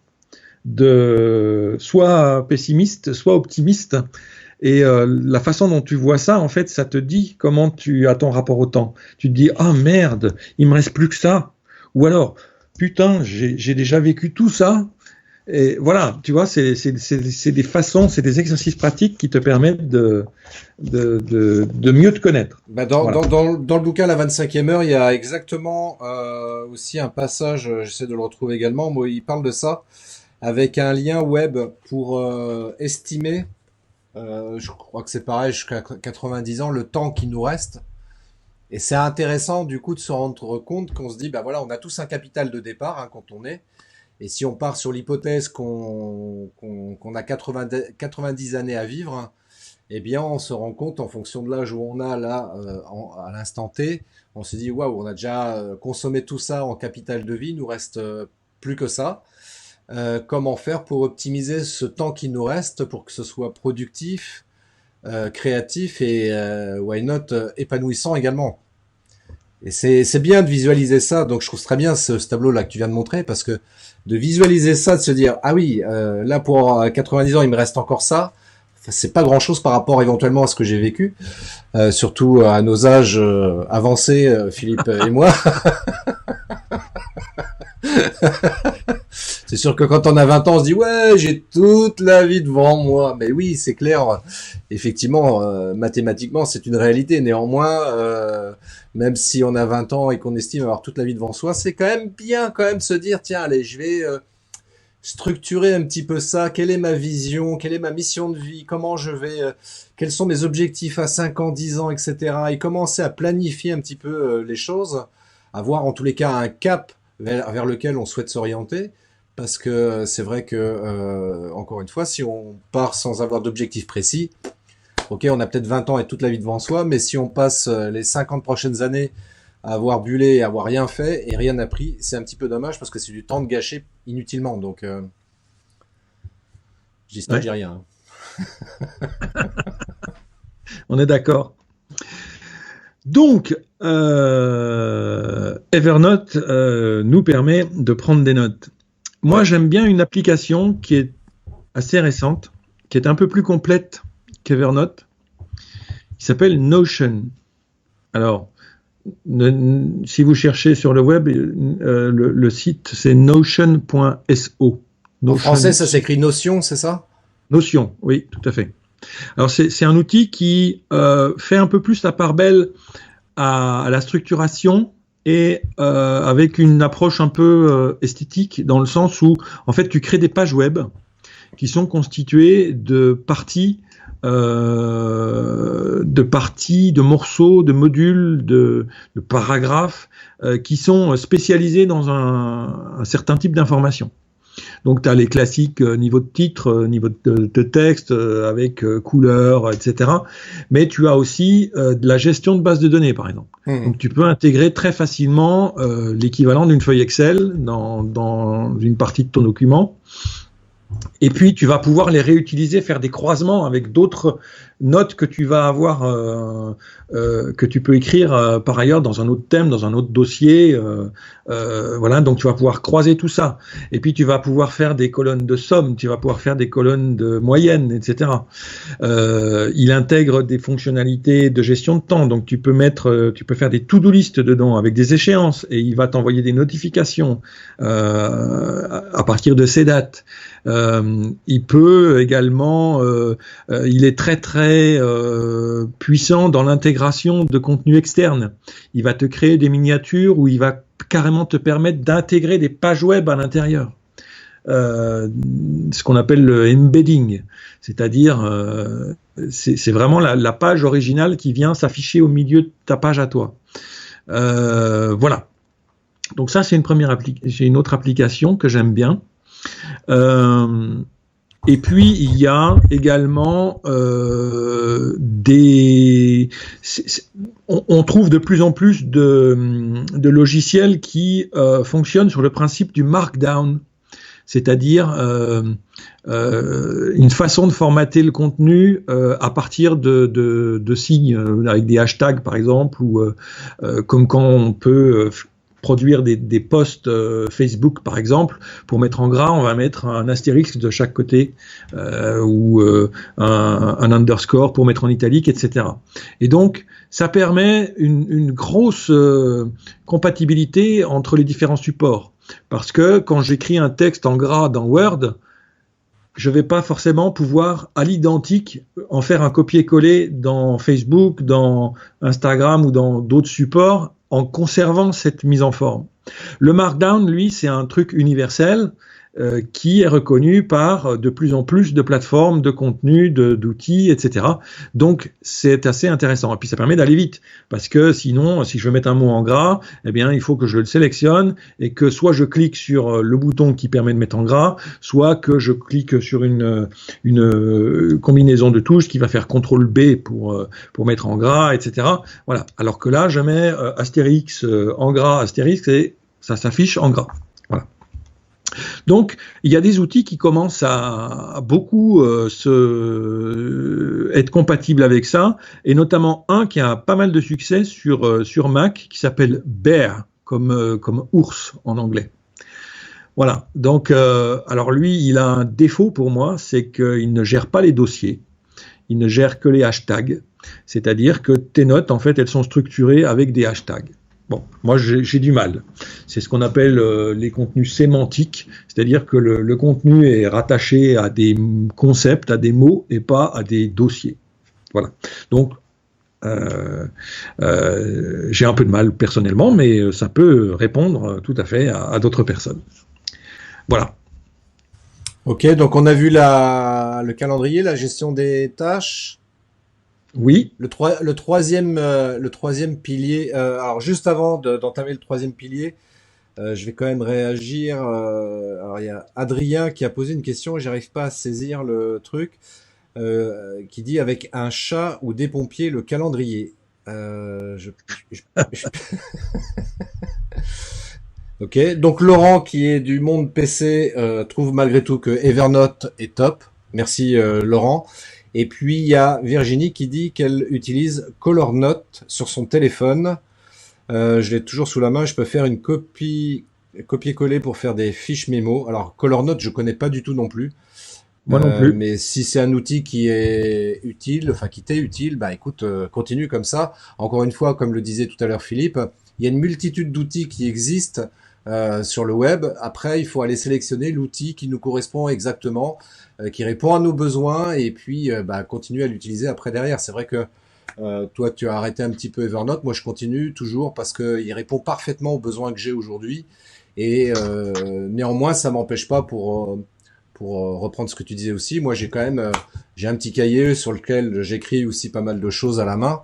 de soit pessimiste, soit optimiste. Et la façon dont tu vois ça, en fait, ça te dit comment tu as ton rapport au temps. Tu te dis, ah merde, il me reste plus que ça. Ou alors, putain, j'ai déjà vécu tout ça. Et voilà, tu vois, c'est des façons, c'est des exercices pratiques qui te permettent de mieux te connaître. Dans Voilà. le bouquin La 25e heure, il y a exactement aussi un passage, j'essaie de le retrouver également, où il parle de ça, avec un lien web pour estimer, je crois que c'est pareil, jusqu'à 90 ans, le temps qui nous reste. Et c'est intéressant du coup de se rendre compte qu'on se dit, bah voilà, on a tous un capital de départ hein, quand on est. Et si on part sur l'hypothèse qu'on a 90 années à vivre, hein, eh bien on se rend compte en fonction de l'âge où on a là, à l'instant T, on se dit, waouh, on a déjà consommé tout ça en capital de vie, il nous reste plus que ça. comment faire pour optimiser ce temps qui nous reste pour que ce soit productif, créatif et why not épanouissant également. Et c'est bien de visualiser ça. Donc je trouve très bien ce tableau-là que tu viens de montrer, parce que de visualiser ça, de se dire ah oui, là pour 90 ans il me reste encore ça. Enfin, c'est pas grand-chose par rapport éventuellement à ce que j'ai vécu, surtout à nos âges avancés, Philippe et moi. C'est sûr que quand on a 20 ans, on se dit ouais, j'ai toute la vie devant moi. Mais oui, c'est clair. Effectivement, mathématiquement, c'est une réalité. Néanmoins, même si on a 20 ans et qu'on estime avoir toute la vie devant soi, c'est quand même bien quand même se dire tiens, allez, je vais structurer un petit peu ça. Quelle est ma vision? Quelle est ma mission de vie? Comment je vais quels sont mes objectifs à 5 ans, 10 ans, etc. Et commencer à planifier un petit peu les choses, avoir en tous les cas un cap vers lequel on souhaite s'orienter. Parce que c'est vrai que, encore une fois, si on part sans avoir d'objectif précis, ok, on a peut-être 20 ans et toute la vie devant soi, mais si on passe les 50 prochaines années à avoir bullé et à avoir rien fait et rien appris, c'est un petit peu dommage parce que c'est du temps de gâcher inutilement. Donc, je dis ça, je dis rien. On est d'accord. Donc, Evernote nous permet de prendre des notes. Moi, j'aime bien une application qui est assez récente, qui est un peu plus complète qu'Evernote, qui s'appelle Notion. Alors, si vous cherchez sur le web, le site, c'est notion.so. En français, ça s'écrit Notion, c'est ça? Notion, oui, tout à fait. Alors, c'est un outil qui fait un peu plus la part belle à la structuration, et avec une approche un peu esthétique, dans le sens où en fait tu crées des pages web qui sont constituées de parties, de morceaux, de modules, de paragraphes qui sont spécialisés dans un certain type d'information. Donc tu as les classiques niveau de titre, niveau de texte, avec couleur, etc. Mais tu as aussi de la gestion de base de données, par exemple. Donc tu peux intégrer très facilement l'équivalent d'une feuille Excel dans une partie de ton document. Et puis tu vas pouvoir les réutiliser, faire des croisements avec d'autres notes que tu vas avoir, que tu peux écrire par ailleurs dans un autre thème, dans un autre dossier. Voilà, donc tu vas pouvoir croiser tout ça. Et puis tu vas pouvoir faire des colonnes de somme, tu vas pouvoir faire des colonnes de moyenne, etc. Il intègre des fonctionnalités de gestion de temps, donc tu peux faire des to-do list dedans avec des échéances, et il va t'envoyer des notifications à partir de ces dates. Il peut également, il est très puissant dans l'intégration de contenu externe. Il va te créer des miniatures où il va carrément te permettre d'intégrer des pages web à l'intérieur. Ce qu'on appelle le embedding, c'est-à-dire c'est vraiment la page originale qui vient s'afficher au milieu de ta page à toi. Voilà. Donc ça, c'est une autre application que j'aime bien. Et puis il y a également on trouve de plus en plus de logiciels qui fonctionnent sur le principe du markdown, c'est-à-dire une façon de formater le contenu à partir de signes avec des hashtags par exemple, ou comme quand on peut produire des posts Facebook par exemple, pour mettre en gras, on va mettre un astérisque de chaque côté, ou un underscore pour mettre en italique, etc. Et donc, ça permet une grosse compatibilité entre les différents supports. Parce que quand j'écris un texte en gras dans Word, je ne vais pas forcément pouvoir, à l'identique, en faire un copier-coller dans Facebook, dans Instagram ou dans d'autres supports, en conservant cette mise en forme. Le Markdown, lui, c'est un truc universel qui est reconnu par de plus en plus de plateformes, de contenus, d'outils, etc. Donc, c'est assez intéressant. Et puis, ça permet d'aller vite, parce que sinon, si je veux mettre un mot en gras, eh bien, il faut que je le sélectionne et que soit je clique sur le bouton qui permet de mettre en gras, soit que je clique sur une combinaison de touches qui va faire CTRL-B pour mettre en gras, etc. Voilà. Alors que là, je mets Astérix en gras, Astérix, et ça s'affiche en gras. Voilà. Donc, il y a des outils qui commencent à beaucoup être compatibles avec ça, et notamment un qui a pas mal de succès sur Mac, qui s'appelle Bear, comme ours en anglais. Voilà. Donc, alors lui, il a un défaut pour moi, c'est qu'il ne gère pas les dossiers, il ne gère que les hashtags, c'est-à-dire que tes notes, en fait, elles sont structurées avec des hashtags. Bon, moi j'ai du mal. C'est ce qu'on appelle les contenus sémantiques, c'est-à-dire que le contenu est rattaché à des concepts, à des mots et pas à des dossiers. Voilà. Donc j'ai un peu de mal personnellement, mais ça peut répondre tout à fait à d'autres personnes. Voilà. Ok, donc on a vu le calendrier, la gestion des tâches. Oui. Le troisième pilier. Alors juste avant d'entamer le troisième pilier, je vais quand même réagir. Alors il y a Adrien qui a posé une question, j'arrive pas à saisir le truc, qui dit avec un chat ou des pompiers le calendrier. Ok, donc Laurent qui est du monde PC trouve malgré tout que Evernote est top. Merci Laurent. Et puis il y a Virginie qui dit qu'elle utilise ColorNote sur son téléphone. Je l'ai toujours sous la main, je peux faire une copier-coller pour faire des fiches mémo. Alors ColorNote, je connais pas du tout non plus. Moi non plus. Mais si c'est un outil qui est utile, enfin qui t'est utile, bah écoute, continue comme ça. Encore une fois, comme le disait tout à l'heure Philippe, il y a une multitude d'outils qui existent sur le web. Après, il faut aller sélectionner l'outil qui nous correspond exactement, qui répond à nos besoins, et puis continuer à l'utiliser après derrière. C'est vrai que toi, tu as arrêté un petit peu Evernote. Moi, je continue toujours parce qu'il répond parfaitement aux besoins que j'ai aujourd'hui. Et néanmoins, ça m'empêche pas pour reprendre ce que tu disais aussi. Moi, j'ai quand même j'ai un petit cahier sur lequel j'écris aussi pas mal de choses à la main.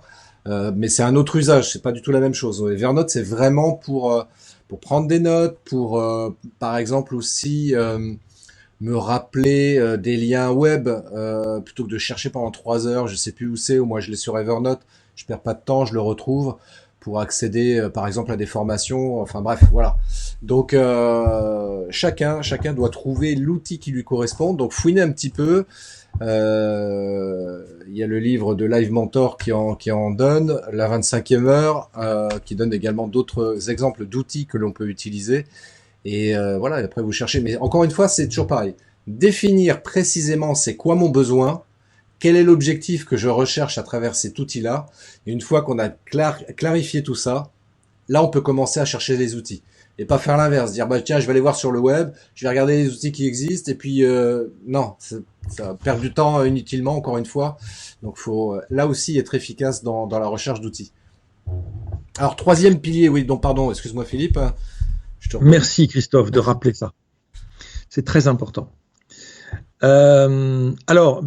Mais c'est un autre usage. C'est pas du tout la même chose. Evernote, c'est vraiment pour prendre des notes, pour par exemple aussi me rappeler des liens web plutôt que de chercher pendant 3 heures, je sais plus où c'est, ou moi je l'ai sur Evernote, je perds pas de temps, je le retrouve pour accéder par exemple à des formations, enfin bref, voilà. Donc chacun doit trouver l'outil qui lui correspond, donc fouiner un petit peu. Il y a le livre de Live Mentor qui en donne, la 25e heure, qui donne également d'autres exemples d'outils que l'on peut utiliser. Et voilà, après vous cherchez. Mais encore une fois, c'est toujours pareil. Définir précisément c'est quoi mon besoin, quel est l'objectif que je recherche à travers cet outil-là. Et une fois qu'on a clarifié tout ça, là on peut commencer à chercher les outils. Et pas faire l'inverse, dire tiens je vais aller voir sur le web, je vais regarder les outils qui existent, et puis non, ça perd du temps inutilement encore une fois. Donc faut là aussi être efficace dans la recherche d'outils. Alors troisième pilier, oui, donc pardon, excuse-moi Philippe. Merci Christophe de rappeler ça. C'est très important. Alors,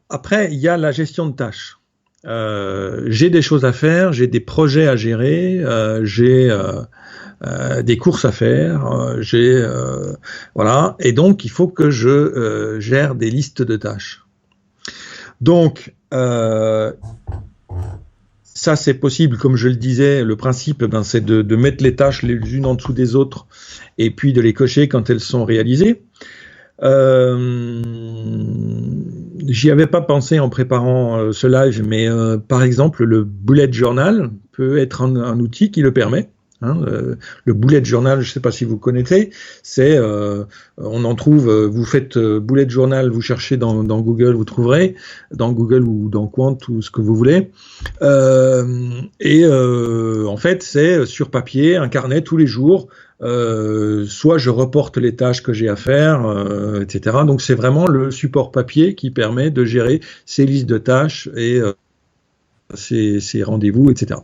après, il y a la gestion de tâches. J'ai des choses à faire, j'ai des projets à gérer, j'ai des courses à faire, voilà. Et donc, il faut que je gère des listes de tâches. Donc, ça, c'est possible, comme je le disais, le principe, c'est de mettre les tâches les unes en dessous des autres et puis de les cocher quand elles sont réalisées. J'y avais pas pensé en préparant ce live, mais par exemple, le bullet journal peut être un outil qui le permet. Le bullet journal, je ne sais pas si vous connaissez, c'est on en trouve, vous faites bullet journal, vous cherchez dans Google, vous trouverez, dans Google ou dans Quant ou ce que vous voulez, en fait c'est sur papier, un carnet tous les jours, soit je reporte les tâches que j'ai à faire, etc. Donc c'est vraiment le support papier qui permet de gérer ces listes de tâches et ces rendez-vous, etc.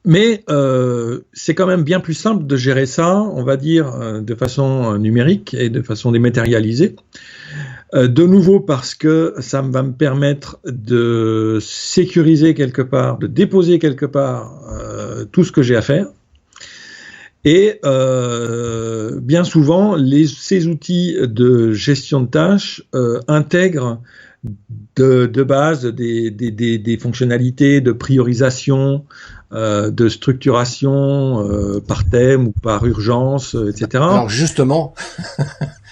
Mais c'est quand même bien plus simple de gérer ça, on va dire, de façon numérique et de façon dématérialisée. De nouveau parce que ça va me permettre de sécuriser quelque part, de déposer quelque part tout ce que j'ai à faire. Et bien souvent, ces outils de gestion de tâches intègrent de base des fonctionnalités de priorisation, de structuration par thème ou par urgence, etc. Alors justement,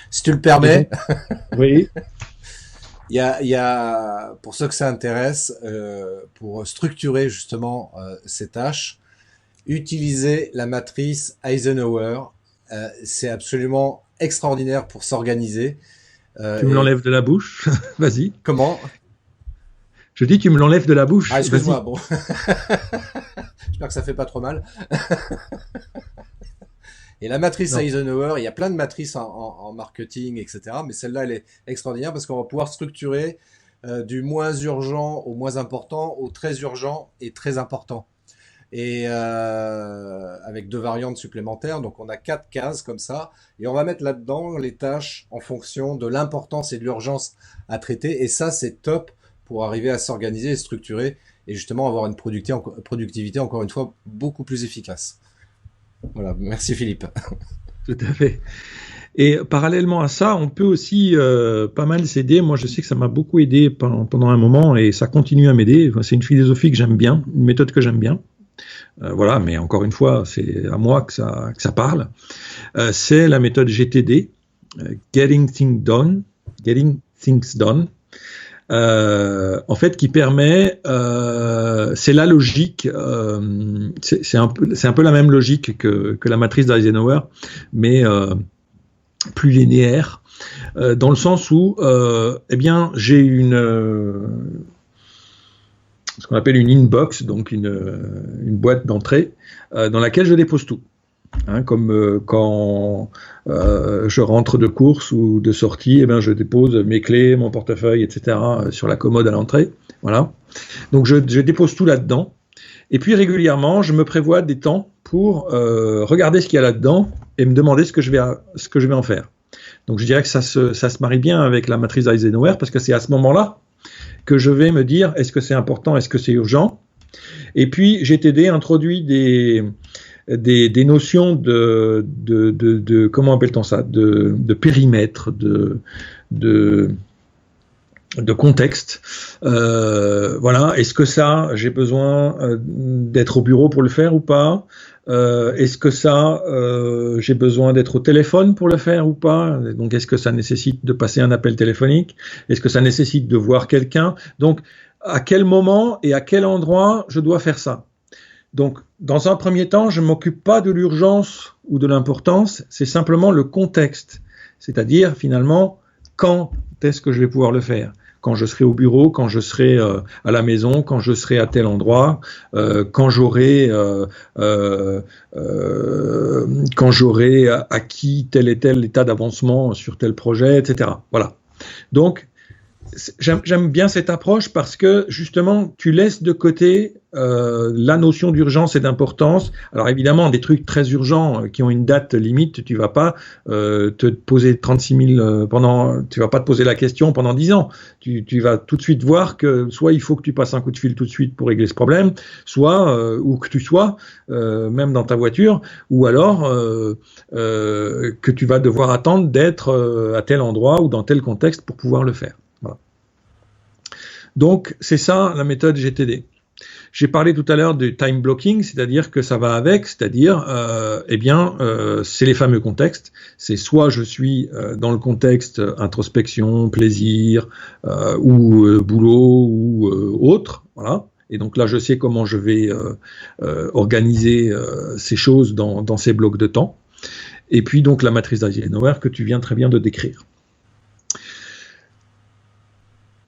si tu le permets, oui. Il y a, pour ceux que ça intéresse, pour structurer justement ces tâches, utiliser la matrice Eisenhower. C'est absolument extraordinaire pour s'organiser. Tu me l'enlèves de la bouche. Vas-y. Comment? Je dis tu me l'enlèves de la bouche. Ah, excuse-moi, bon. J'espère que ça fait pas trop mal. Et la matrice Eisenhower, il y a plein de matrices en marketing, etc. Mais celle-là, elle est extraordinaire parce qu'on va pouvoir structurer du moins urgent au moins important, au très urgent et très important. Et avec 2 variantes supplémentaires, donc on a 4 cases comme ça, et on va mettre là-dedans les tâches en fonction de l'importance et de l'urgence à traiter, et ça c'est top pour arriver à s'organiser et structurer, et justement avoir une productivité encore une fois beaucoup plus efficace. Voilà, merci Philippe. Tout à fait. Et parallèlement à ça, on peut aussi pas mal s'aider. Moi, je sais que ça m'a beaucoup aidé pendant un moment, et ça continue à m'aider. C'est une philosophie que j'aime bien, une méthode que j'aime bien. Voilà, mais encore une fois, c'est à moi que ça parle. C'est la méthode GTD, Getting Things Done, en fait, qui permet, c'est la logique, c'est un peu la même logique que la matrice d'Eisenhower, mais plus linéaire, dans le sens où, eh bien, j'ai ce qu'on appelle une inbox, donc une boîte d'entrée, dans laquelle je dépose tout. Hein, comme quand je rentre de course ou de sortie, eh bien, je dépose mes clés, mon portefeuille, etc. Sur la commode à l'entrée. Voilà. Donc je dépose tout là-dedans. Et puis régulièrement, je me prévois des temps pour regarder ce qu'il y a là-dedans et me demander ce que je vais en faire. Donc je dirais que ça se marie bien avec la matrice Eisenhower, parce que c'est à ce moment-là que je vais me dire est-ce que c'est important, est-ce que c'est urgent. Et puis GTD introduit des notions de comment appelle-t-on ça, de périmètre, de contexte. Voilà. Est-ce que ça, j'ai besoin d'être au bureau pour le faire ou pas? Est-ce que ça, j'ai besoin d'être au téléphone pour le faire ou pas? Donc, est-ce que ça nécessite de passer un appel téléphonique? Est-ce que ça nécessite de voir quelqu'un? Donc, à quel moment et à quel endroit je dois faire ça? Donc, dans un premier temps, je ne m'occupe pas de l'urgence ou de l'importance, c'est simplement le contexte. C'est-à-dire, finalement, quand est-ce que je vais pouvoir le faire? Quand je serai au bureau, quand je serai à la maison, quand je serai à tel endroit, quand j'aurai acquis tel et tel état d'avancement sur tel projet, etc. Voilà. Donc, j'aime bien cette approche parce que justement tu laisses de côté la notion d'urgence et d'importance. Alors évidemment des trucs très urgents qui ont une date limite, tu vas pas te poser 36 000 tu vas pas te poser la question pendant 10 ans. Tu vas tout de suite voir que soit il faut que tu passes un coup de fil tout de suite pour régler ce problème, soit où que tu sois, même dans ta voiture, ou alors que tu vas devoir attendre d'être à tel endroit ou dans tel contexte pour pouvoir le faire. Voilà. Donc, c'est ça la méthode GTD. J'ai parlé tout à l'heure du time blocking, c'est-à-dire que ça va avec, c'est-à-dire, c'est les fameux contextes. C'est soit je suis dans le contexte introspection, plaisir, ou boulot, ou autre, voilà. Et donc là, je sais comment je vais organiser ces choses dans ces blocs de temps. Et puis donc la matrice d'Eisenhower que tu viens très bien de décrire.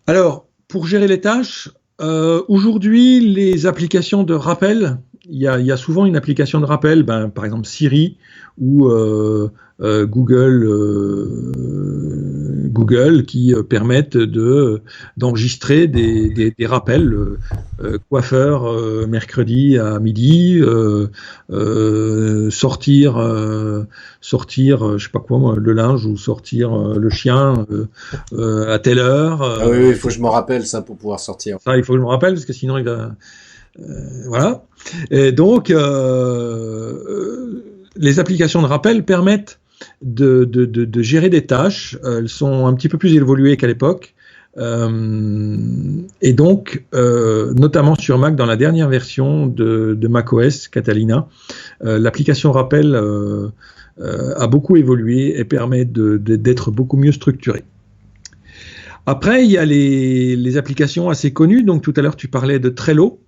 Alors, pour gérer les tâches, aujourd'hui, les applications de rappel, il y a souvent une application de rappel, par exemple Siri ou Google qui permettent d'enregistrer des rappels. Coiffeur mercredi à midi, sortir je sais pas quoi moi, le linge ou sortir le chien à telle heure. Ah oui, il faut que je me rappelle ça pour pouvoir sortir. Ça, il faut que je me rappelle parce que sinon il va voilà. Et donc les applications de rappel permettent de gérer des tâches. Elles sont un petit peu plus évoluées qu'à l'époque. Et donc, notamment sur Mac, dans la dernière version de macOS Catalina, l'application rappel a beaucoup évolué et permet d'être beaucoup mieux structurée. Après, il y a les applications assez connues. Donc, tout à l'heure, tu parlais de Trello.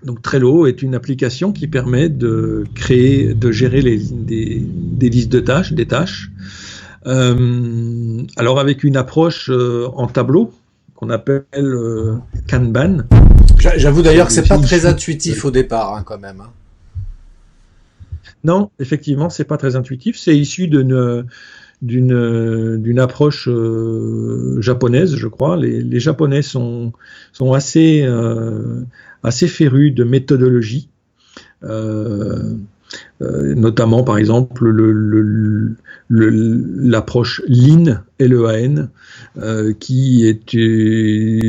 Donc, Trello est une application qui permet de gérer des listes de tâches, des tâches. Alors, avec une approche en tableau qu'on appelle Kanban. J'avoue d'ailleurs que c'est pas très intuitif au départ, quand même. Non, effectivement, c'est pas très intuitif. C'est issu d'une approche japonaise, je crois. Les Japonais sont assez férus de méthodologie, notamment par exemple l'approche Lean, L-E-A-N, qui est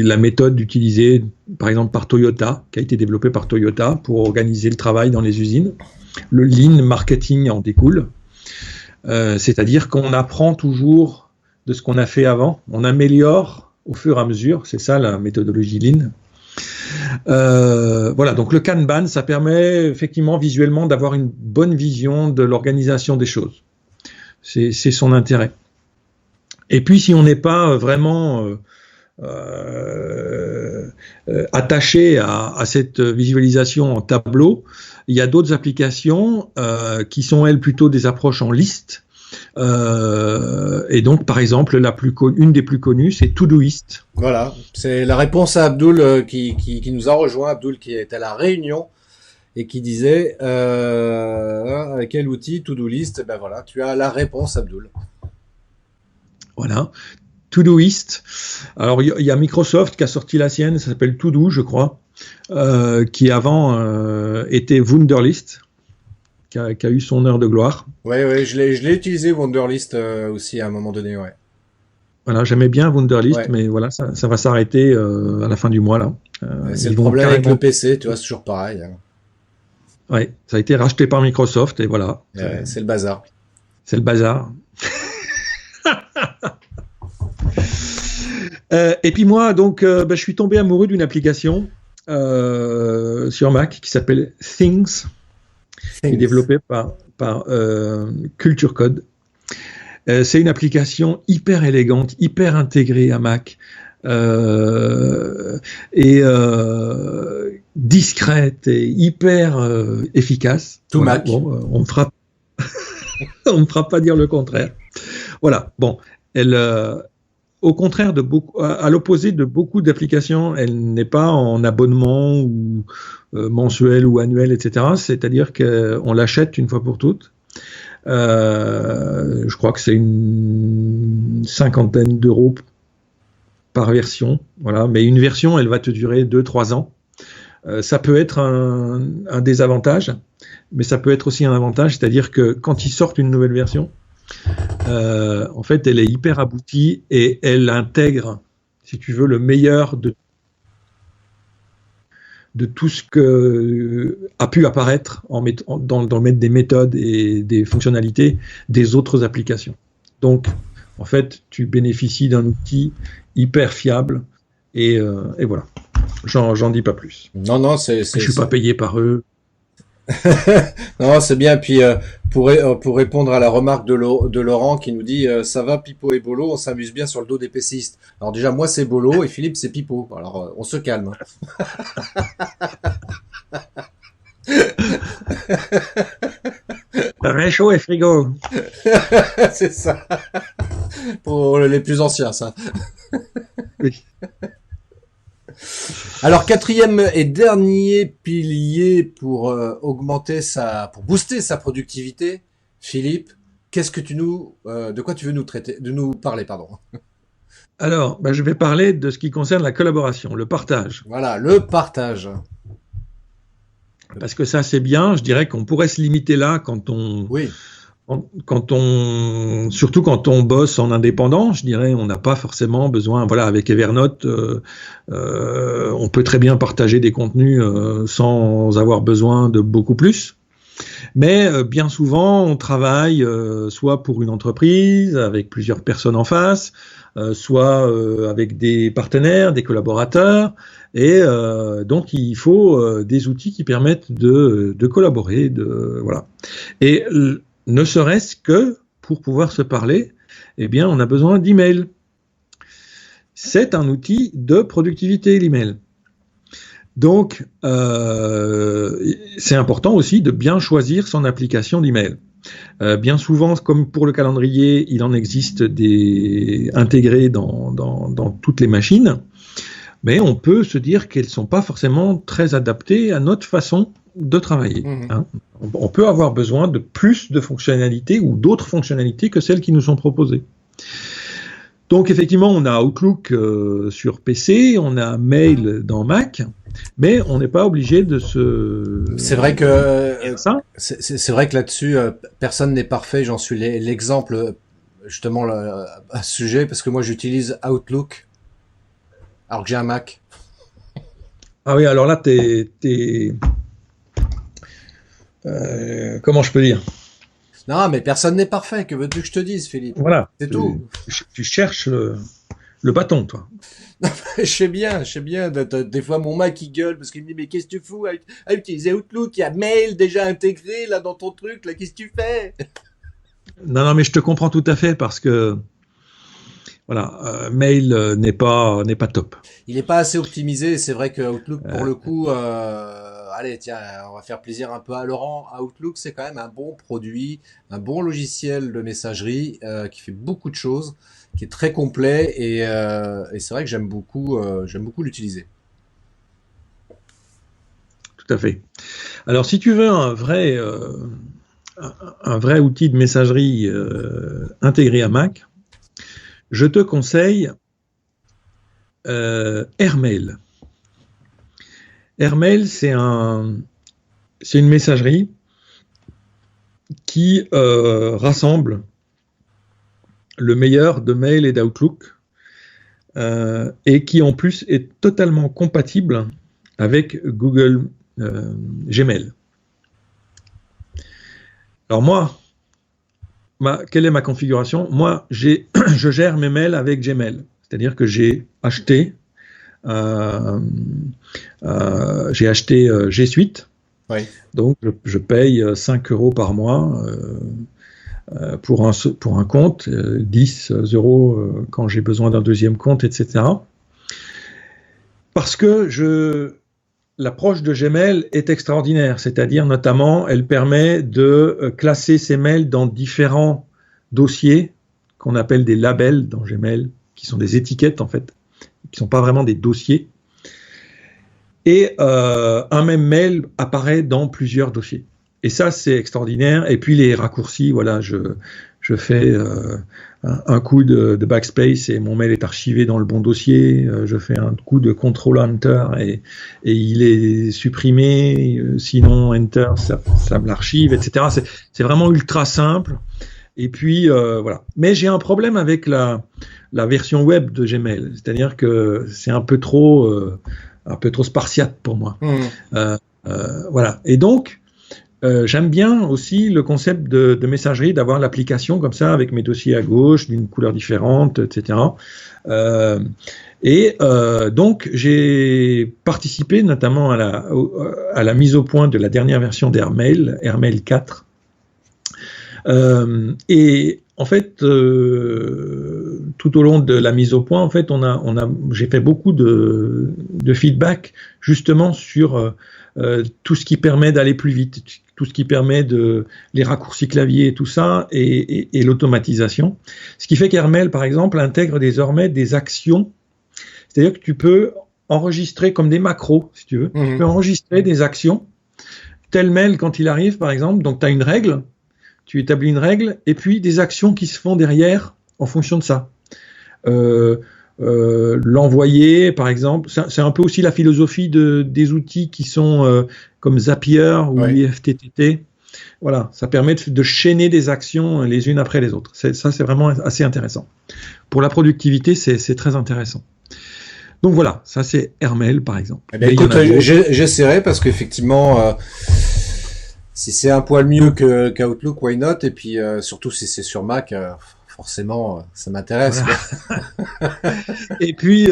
la méthode utilisée par exemple par Toyota, qui a été développée par Toyota pour organiser le travail dans les usines. Le Lean Marketing en découle. C'est-à-dire qu'on apprend toujours de ce qu'on a fait avant, on améliore au fur et à mesure, c'est ça la méthodologie Lean. Voilà, donc le Kanban, ça permet effectivement visuellement d'avoir une bonne vision de l'organisation des choses. C'est son intérêt. Et puis si on n'est pas vraiment attaché à cette visualisation en tableau, il y a d'autres applications qui sont, elles, plutôt des approches en liste. Et donc, par exemple, une des plus connues, c'est Todoist. Voilà, c'est la réponse à Abdul qui nous a rejoint. Abdul qui est à la Réunion et qui disait avec quel outil Todoist. Ben voilà, tu as la réponse, Abdul. Voilà. Todoist. Alors, il y a Microsoft qui a sorti la sienne, ça s'appelle Todo, je crois, qui avant était Wunderlist, qui a eu son heure de gloire. Oui, je l'ai utilisé, Wunderlist, aussi à un moment donné, ouais. Voilà, j'aimais bien Wunderlist, Ouais. mais voilà, ça va s'arrêter à la fin du mois, là. C'est le problème avec le PC, tu vois, c'est toujours pareil. Ouais, ça a été racheté par Microsoft, et voilà. C'est le bazar. C'est le bazar. Et puis moi, donc, je suis tombé amoureux d'une application sur Mac qui s'appelle Things, qui est développée par Culture Code. C'est une application hyper élégante, hyper intégrée à Mac, et discrète et hyper efficace. Tout voilà, Mac. Bon, on me fera pas dire le contraire. Voilà. Bon, elle. Au contraire à l'opposé de beaucoup d'applications, elle n'est pas en abonnement ou mensuel ou annuel, etc. C'est-à-dire qu'on l'achète une fois pour toutes. Je crois que c'est une 50aine d'euros par version. Voilà. Mais une version, elle va te durer 2-3 ans. Ça peut être un désavantage, mais ça peut être aussi un avantage. C'est-à-dire que quand ils sortent une nouvelle version, en fait, elle est hyper aboutie et elle intègre, si tu veux, le meilleur de tout ce que a pu apparaître dans le domaine des méthodes et des fonctionnalités des autres applications. Donc, en fait, tu bénéficies d'un outil hyper fiable et voilà. J'en dis pas plus. Non, je suis pas payé par eux. Non, c'est bien. Puis pour répondre à la remarque de Laurent qui nous dit ça va Pipo et Bolo, on s'amuse bien sur le dos des PCistes. Alors déjà moi c'est Bolo et Philippe c'est Pipo. Alors on se calme. Réchaud et frigo. C'est ça. Pour les plus anciens ça. Oui. Alors quatrième et dernier pilier pour booster sa productivité, Philippe, de quoi tu veux nous parler, pardon. Alors, je vais parler de ce qui concerne la collaboration, le partage. Voilà, le partage. Parce que ça c'est bien, je dirais qu'on pourrait se limiter là Oui. Surtout quand on bosse en indépendant, je dirais, on n'a pas forcément besoin. Voilà, avec Evernote, on peut très bien partager des contenus sans avoir besoin de beaucoup plus. Mais bien souvent, on travaille soit pour une entreprise avec plusieurs personnes en face, soit avec des partenaires, des collaborateurs, et donc il faut des outils qui permettent de collaborer, voilà. Et ne serait-ce que pour pouvoir se parler, eh bien, on a besoin d'email. C'est un outil de productivité, l'email. Donc, c'est important aussi de bien choisir son application d'email. Bien souvent, comme pour le calendrier, il en existe des intégrés dans toutes les machines, mais on peut se dire qu'elles ne sont pas forcément très adaptées à notre façon de travailler. Hein. On peut avoir besoin de plus de fonctionnalités ou d'autres fonctionnalités que celles qui nous sont proposées. Donc effectivement, on a Outlook sur PC, on a Mail dans Mac, mais on n'est pas obligé de se... C'est vrai que c'est vrai que là-dessus, personne n'est parfait. J'en suis l'exemple justement à ce sujet, parce que moi j'utilise Outlook alors que j'ai un Mac. Ah oui, alors là, comment je peux dire ? Non, mais personne n'est parfait. Que veux-tu que je te dise, Philippe ? Voilà. C'est tout. Tu cherches le bâton, toi. Je sais bien. Des fois, mon Mac, il gueule parce qu'il me dit, mais qu'est-ce que tu fous à utiliser Outlook? Il y a Mail déjà intégré, là, dans ton truc, là, qu'est-ce que tu fais? Non, mais je te comprends tout à fait parce que, voilà, Mail n'est pas top. Il n'est pas assez optimisé. C'est vrai que Outlook, pour le coup, allez, tiens, on va faire plaisir un peu à Laurent. Outlook, c'est quand même un bon produit, un bon logiciel de messagerie qui fait beaucoup de choses, qui est très complet et c'est vrai que j'aime beaucoup l'utiliser. Tout à fait. Alors, si tu veux un vrai outil de messagerie intégré à Mac, je te conseille AirMail. AirMail, c'est une messagerie qui rassemble le meilleur de Mail et d'Outlook et qui en plus est totalement compatible avec Google Gmail. Alors moi, quelle est ma configuration ? Moi, je gère mes mails avec Gmail, c'est-à-dire que j'ai acheté G Suite, oui. Donc je paye 5 € par mois pour un compte, 10 € quand j'ai besoin d'un deuxième compte, etc. Parce que l'approche de Gmail est extraordinaire, c'est-à-dire notamment elle permet de classer ces mails dans différents dossiers qu'on appelle des labels dans Gmail, qui sont des étiquettes en fait, qui ne sont pas vraiment des dossiers. Et un même mail apparaît dans plusieurs dossiers. Et ça, c'est extraordinaire. Et puis les raccourcis, voilà, je fais un coup de backspace et mon mail est archivé dans le bon dossier. Je fais un coup de control enter et il est supprimé. Sinon, enter, ça me l'archive, etc. C'est vraiment ultra simple. Et puis, voilà. Mais j'ai un problème avec la version web de Gmail. C'est-à-dire que c'est un peu trop spartiate pour moi. Voilà. Et donc, j'aime bien aussi le concept de messagerie, d'avoir l'application comme ça, avec mes dossiers à gauche, d'une couleur différente, etc. Donc, j'ai participé notamment à la mise au point de la dernière version d'AirMail, AirMail 4. Et en fait, tout au long de la mise au point, en fait, j'ai fait beaucoup de feedback justement sur tout ce qui permet d'aller plus vite, tout ce qui permet les raccourcis clavier et tout ça, et l'automatisation. Ce qui fait qu'AirMail, par exemple, intègre désormais des actions, c'est-à-dire que tu peux enregistrer comme des macros, si tu veux. Tu peux enregistrer des actions, tel mail quand il arrive, par exemple, donc tu as une règle, tu établis une règle, et puis des actions qui se font derrière en fonction de ça. L'envoyer, par exemple, c'est un peu aussi la philosophie des outils qui sont comme Zapier ou IFTTT. Voilà, ça permet de chaîner des actions les unes après les autres. Ça, c'est vraiment assez intéressant. Pour la productivité, c'est très intéressant. Donc voilà, ça c'est AirMail, par exemple. Eh bien, écoute, j'essaierai parce qu'effectivement... Si c'est un poil mieux qu'Outlook, why not? Et puis surtout si c'est sur Mac, forcément, ça m'intéresse. Voilà. Et puis,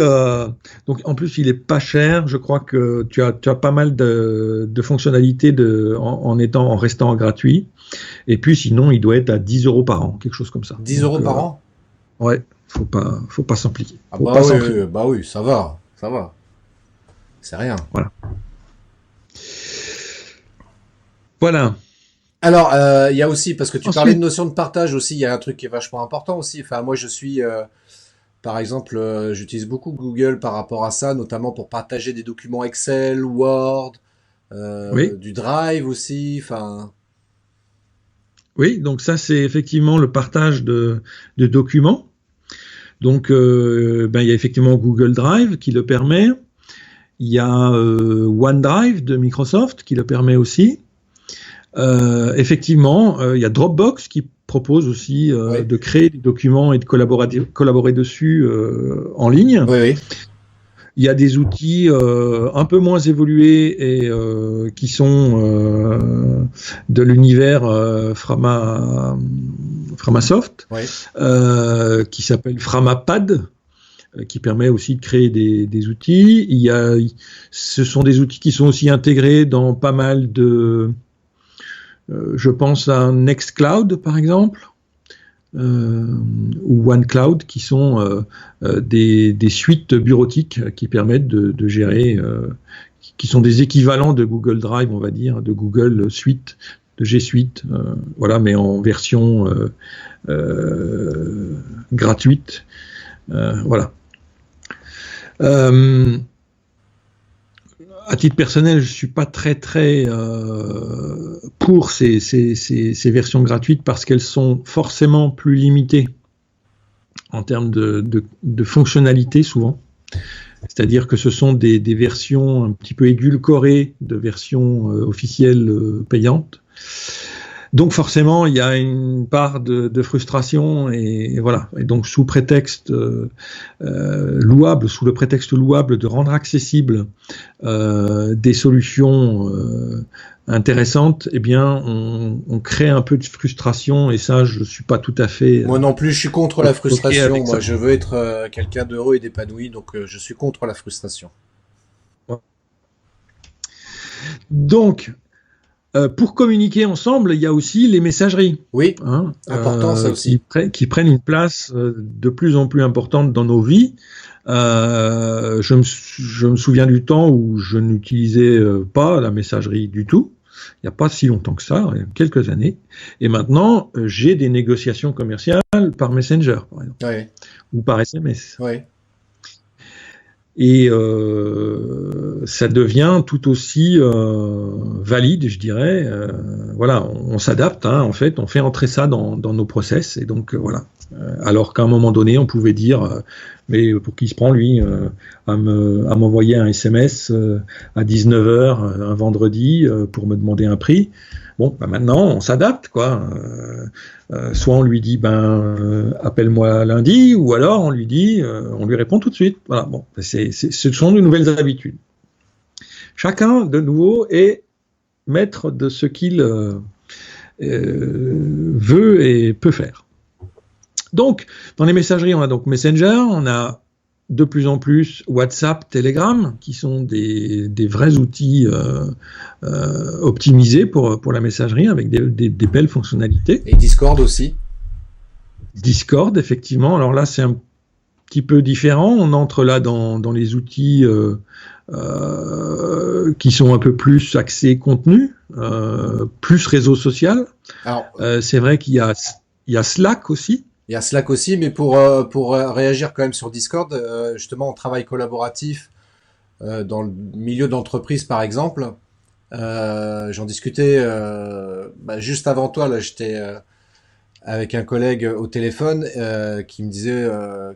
donc en plus, il est pas cher. Je crois que tu as pas mal de fonctionnalités en restant gratuit. Et puis, sinon, il doit être à 10 € par an, quelque chose comme ça. 10 € par an? Ouais, faut pas s'impliquer. Ah bah oui, ça va. C'est rien. Voilà. Alors, il y a aussi, parce que tu parlais de notion de partage aussi, il y a un truc qui est vachement important aussi. Enfin, moi, je suis, par exemple, j'utilise beaucoup Google par rapport à ça, notamment pour partager des documents Excel, Word, Oui. du Drive aussi. Enfin, Oui, donc ça, c'est effectivement le partage de documents. Donc, il y a effectivement Google Drive qui le permet. Il y a OneDrive de Microsoft qui le permet aussi. Effectivement, il y a Dropbox qui propose aussi de créer des documents et de collaborer dessus en ligne. oui. Il y a des outils un peu moins évolués et qui sont de l'univers Framasoft, qui s'appelle Framapad, qui permet aussi de créer des outils. Ce sont des outils qui sont aussi intégrés dans pas mal de... je pense à Nextcloud, par exemple, ou OneCloud, qui sont des suites bureautiques qui permettent de gérer, qui sont des équivalents de Google Drive, on va dire, de Google Suite, de G Suite, voilà, mais en version gratuite. Voilà. À titre personnel, je suis pas très pour ces versions gratuites parce qu'elles sont forcément plus limitées en termes de fonctionnalités souvent. C'est-à-dire que ce sont des versions un petit peu édulcorées de versions officielles payantes. Donc forcément, il y a une part de frustration et voilà. Et donc sous le prétexte louable de rendre accessible des solutions intéressantes, eh bien, on crée un peu de frustration et ça, je suis pas tout à fait. Moi non plus, je suis contre la frustration. Moi, je veux être quelqu'un d'heureux et d'épanoui, donc je suis contre la frustration. Donc, pour communiquer ensemble, il y a aussi les messageries. Oui, important ça aussi. Qui prennent une place de plus en plus importante dans nos vies. Je me souviens du temps où je n'utilisais pas la messagerie du tout. Il n'y a pas si longtemps que ça, il y a quelques années. Et maintenant, j'ai des négociations commerciales par Messenger, par exemple, ou par SMS. Oui. Et ça devient tout aussi valide, je dirais. Voilà, on s'adapte, en fait, on fait entrer ça dans nos process, et donc voilà. Alors qu'à un moment donné, on pouvait dire, mais pour qui se prend lui à m'envoyer un SMS à 19h un vendredi pour me demander un prix. Bon, maintenant, on s'adapte, quoi. Soit on lui dit, appelle-moi lundi, ou alors on lui dit, on lui répond tout de suite. Voilà, bon, ce sont de nouvelles habitudes. Chacun, de nouveau, est maître de ce qu'il veut et peut faire. Donc, dans les messageries, on a donc Messenger, on a de plus en plus WhatsApp, Telegram, qui sont des vrais outils optimisés pour la messagerie, avec des belles fonctionnalités. Et Discord aussi. Discord, effectivement. Alors là, c'est un petit peu différent. On entre là dans les outils qui sont un peu plus axés contenu, plus réseau social. Alors, c'est vrai qu'il y a Slack aussi. Il y a Slack aussi, mais pour réagir quand même sur Discord, justement, en travail collaboratif dans le milieu d'entreprise, par exemple, j'en discutais juste avant toi. Là, j'étais avec un collègue au téléphone qui me disait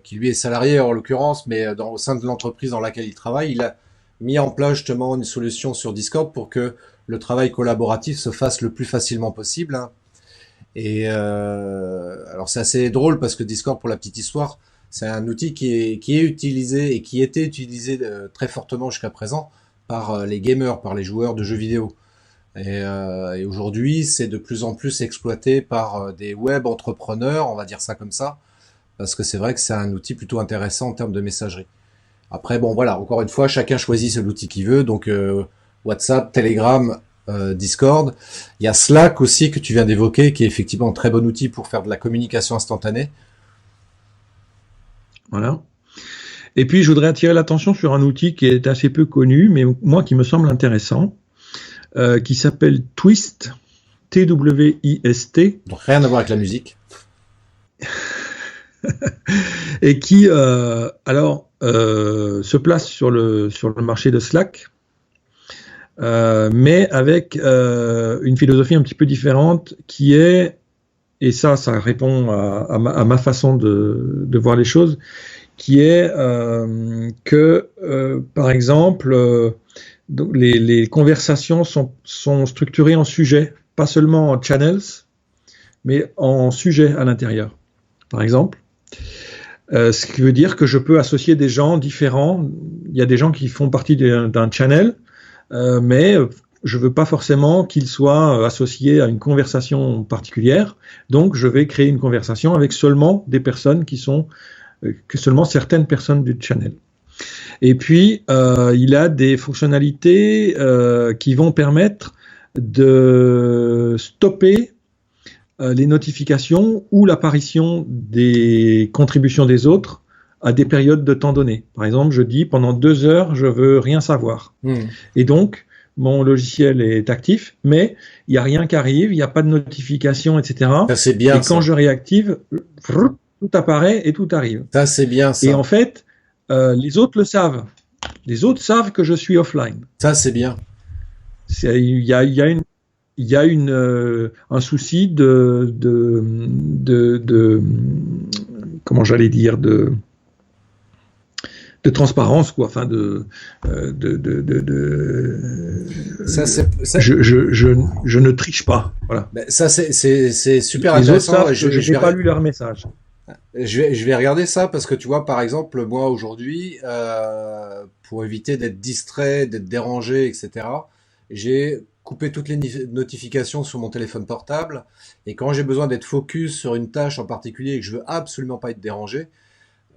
qu'il lui est salarié en l'occurrence, mais au sein de l'entreprise dans laquelle il travaille, il a mis en place justement une solution sur Discord pour que le travail collaboratif se fasse le plus facilement possible. Hein. Et alors c'est assez drôle parce que Discord, pour la petite histoire, c'est un outil qui est utilisé et qui était utilisé très fortement jusqu'à présent par les gamers, par les joueurs de jeux vidéo. Et aujourd'hui, c'est de plus en plus exploité par des web entrepreneurs, on va dire ça comme ça, parce que c'est vrai que c'est un outil plutôt intéressant en termes de messagerie. Après, bon, voilà, encore une fois, chacun choisit l'outil qu'il veut. Donc, WhatsApp, Telegram, Discord. Il y a Slack aussi que tu viens d'évoquer, qui est effectivement un très bon outil pour faire de la communication instantanée. Voilà. Et puis, je voudrais attirer l'attention sur un outil qui est assez peu connu, mais moi qui me semble intéressant, qui s'appelle Twist, Twist. Donc, rien à voir avec la musique. Et qui, se place sur le marché de Slack, mais avec une philosophie un petit peu différente qui est, et ça répond à ma façon de voir les choses, qui est que, par exemple, donc les conversations sont structurées en sujets, pas seulement en channels, mais en sujets à l'intérieur. Par exemple, ce qui veut dire que je peux associer des gens différents. Il y a des gens qui font partie d'un channel, mais je ne veux pas forcément qu'ils soient associés à une conversation particulière. Donc, je vais créer une conversation avec seulement des personnes que seulement certaines personnes du channel. Et puis, il a des fonctionnalités qui vont permettre de stopper les notifications ou l'apparition des contributions des autres à des périodes de temps données. Par exemple, je dis pendant 2 heures, je veux rien savoir. Et donc, mon logiciel est actif, mais il n'y a rien qui arrive, il n'y a pas de notification, etc. Ça, c'est bien. Et quand je réactive, tout apparaît et tout arrive. Ça, c'est bien ça. Et en fait, les autres le savent. Les autres savent que je suis offline. Ça, c'est bien. Il y a un souci de comment j'allais dire, de transparence, quoi. Enfin, ça, je ne triche pas. Voilà. Ben, ça, c'est super Les intéressant. autres savent que je n'ai pas lu leur message. Je vais regarder ça parce que tu vois, par exemple, moi aujourd'hui, pour éviter d'être distrait, d'être dérangé, etc., j'ai coupé toutes les notifications sur mon téléphone portable. Et quand j'ai besoin d'être focus sur une tâche en particulier et que je veux absolument pas être dérangé,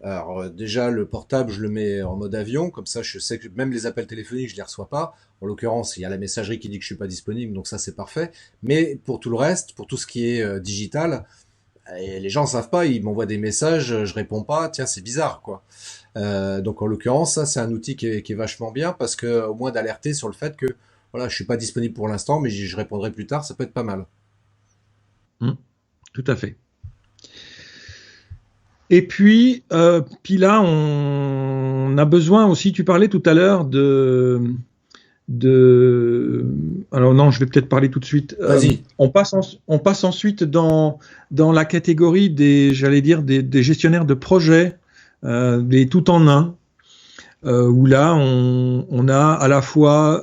alors déjà le portable, je le mets en mode avion, comme ça je sais que même les appels téléphoniques, je les reçois pas. En l'occurrence, il y a la messagerie qui dit que je suis pas disponible, donc ça c'est parfait. Mais pour tout le reste, pour tout ce qui est digital, et les gens savent pas, ils m'envoient des messages, je réponds pas, tiens c'est bizarre quoi. Donc en l'occurrence, ça c'est un outil qui est vachement bien parce que au moins d'alerter sur le fait que voilà, je suis pas disponible pour l'instant, mais je répondrai plus tard, ça peut être pas mal. Tout à fait. Et puis là, on a besoin aussi, tu parlais tout à l'heure alors non, je vais peut-être parler tout de suite. Vas-y. On passe ensuite dans la catégorie des gestionnaires de projets, des tout en un, où là, on a à la fois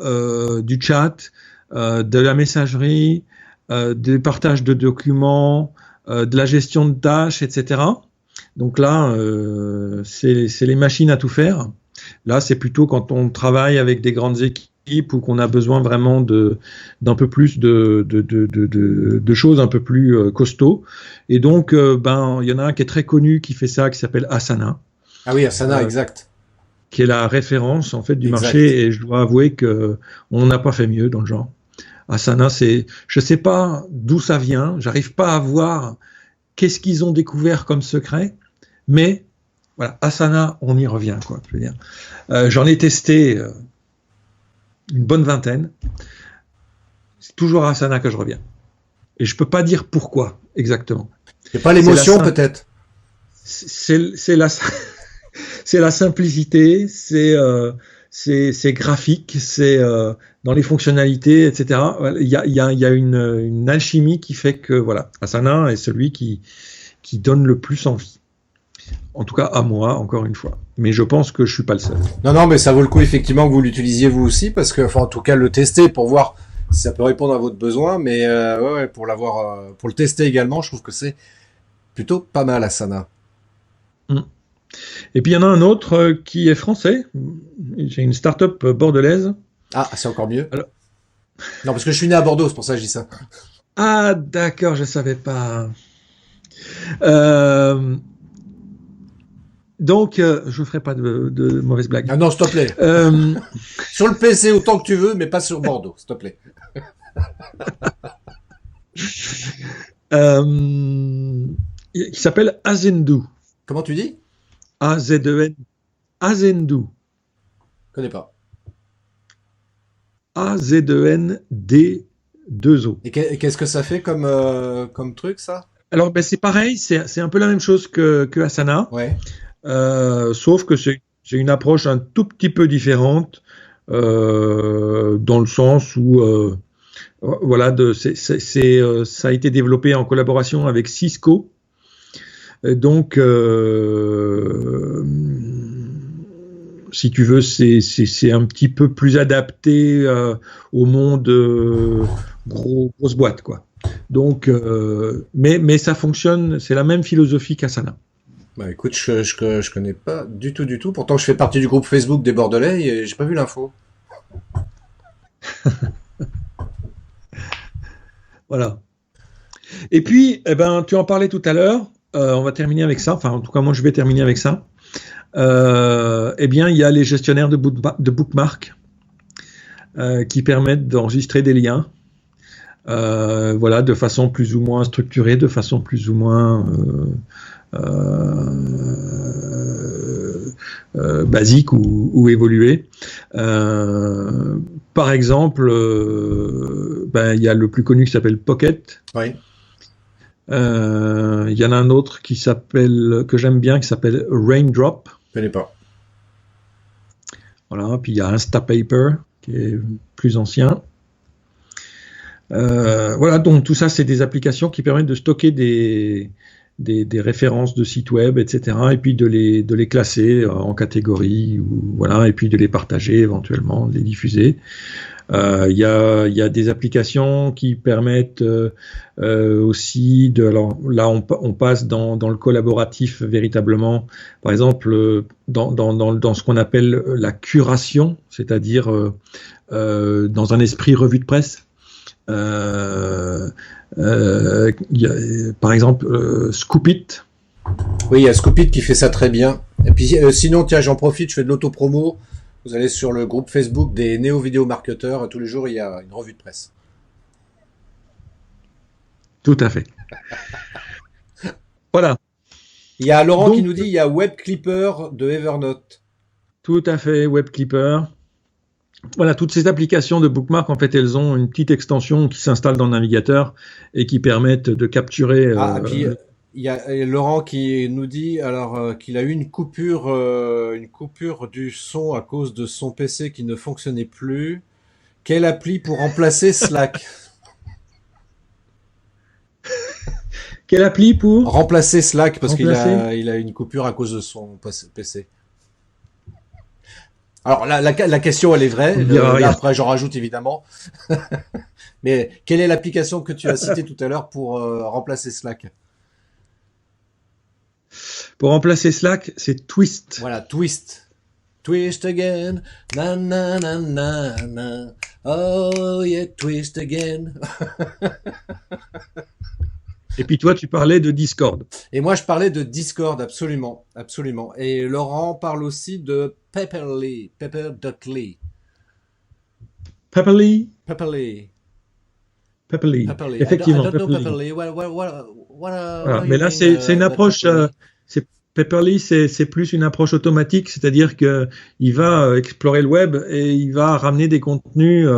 du chat, de la messagerie, des partages de documents, de la gestion de tâches, etc. Donc là, c'est les machines à tout faire. Là, c'est plutôt quand on travaille avec des grandes équipes ou qu'on a besoin vraiment d'un peu plus de choses un peu plus costauds. Et donc, il y en a un qui est très connu qui fait ça, qui s'appelle Asana. Ah oui, Asana, exact. Qui est la référence en fait du Exact. marché, et je dois avouer que on n'a pas fait mieux dans le genre. Asana, je sais pas d'où ça vient, j'arrive pas à voir qu'est-ce qu'ils ont découvert comme secret, mais voilà, Asana, on y revient quoi. Je veux dire, j'en ai testé une bonne vingtaine. C'est toujours à Asana que je reviens, et je peux pas dire pourquoi exactement. C'est pas l'émotion peut-être. C'est la simplicité, c'est graphique, c'est dans les fonctionnalités, etc. Il y a une alchimie qui fait que voilà, Asana est celui qui donne le plus envie. En tout cas à moi, encore une fois. Mais je pense que je suis pas le seul. Non, mais ça vaut le coup effectivement que vous l'utilisiez vous aussi, parce que, enfin, en tout cas, le tester pour voir si ça peut répondre à votre besoin, mais ouais, pour le tester également, je trouve que c'est plutôt pas mal Asana. Et puis il y en a un autre qui est français. J'ai une start-up bordelaise. Ah, c'est encore mieux. Non, parce que je suis né à Bordeaux, c'est pour ça que je dis ça. Ah, d'accord, je savais pas. Euh, donc, je ne ferai pas de mauvaises blagues. Ah non, s'il te plaît. Euh, Sur le PC autant que tu veux, mais pas sur Bordeaux, s'il te plaît. qui s'appelle Azendu. Comment tu dis? A-Z-E-N. Azendu. Je connais pas. A-Z-E-N-D-2-O. Et qu'est-ce que ça fait comme truc, ça? Alors, ben, c'est pareil, c'est un peu la même chose que Asana, Ouais. sauf que c'est une approche un tout petit peu différente, dans le sens où voilà, ça a été développé en collaboration avec Cisco. Et donc, si tu veux, c'est un petit peu plus adapté au monde grosse boîte, quoi. Donc, mais ça fonctionne, c'est la même philosophie qu'Asana. Bah écoute, je connais pas du tout, du tout. Pourtant, je fais partie du groupe Facebook des Bordelais et j'ai pas vu l'info. Voilà. Et puis, eh ben, tu en parlais tout à l'heure. On va terminer avec ça. Enfin, en tout cas, moi, je vais terminer avec ça. Eh bien, il y a les gestionnaires de bookmarks qui permettent d'enregistrer des liens, voilà, de façon plus ou moins structurée, de façon plus ou moins basique ou évoluée. Par exemple, ben, il y a le plus connu qui s'appelle Pocket. Oui. Il y en a un autre que j'aime bien, qui s'appelle Raindrop. Je connais pas. Voilà, puis il y a Instapaper, qui est plus ancien. Voilà, donc tout ça, c'est des applications qui permettent de stocker des références de sites web, etc., et puis de les classer en catégories, voilà, et puis de les partager éventuellement, de les diffuser. Il y a des applications qui permettent aussi alors là on passe dans le collaboratif véritablement. Par exemple, dans ce qu'on appelle la curation, c'est-à-dire dans un esprit revue de presse. Par exemple, Scoopit. Oui, il y a Scoopit qui fait ça très bien. Et puis sinon, tiens, j'en profite, je fais de l'autopromo. Vous allez sur le groupe Facebook des néo-vidéo-marketeurs. Tous les jours, il y a une revue de presse. Tout à fait. Voilà. Il y a Laurent Donc, qui nous dit il y a Web Clipper de Evernote. Tout à fait, Web Clipper. Voilà, toutes ces applications de bookmark, en fait, elles ont une petite extension qui s'installe dans le navigateur et qui permettent de capturer. Et puis il y a Laurent qui nous dit alors qu'il a eu une coupure du son à cause de son PC qui ne fonctionnait plus. Quelle appli pour remplacer Slack? Quelle appli pour Remplacer Slack parce qu'il remplacer il a une coupure à cause de son PC. Alors la question elle est vraie. Là, après j'en rajoute évidemment. Mais quelle est l'application que tu as citée tout à l'heure pour remplacer Slack? Pour remplacer Slack, c'est Twist. Voilà, Twist. Twist again, na na na na na. Oh yeah, twist again. Et puis toi, tu parlais de Discord. Et moi, je parlais de Discord, absolument, absolument. Et Laurent parle aussi de Pepperly, Pepper.ly. Pepperly. Pepperly. Pepperly. Pepperly. Effectivement. I don't know Pepperly. What Mais là, c'est une approche. Pepperly, c'est plus une approche automatique, c'est-à-dire que il va explorer le web et il va ramener des contenus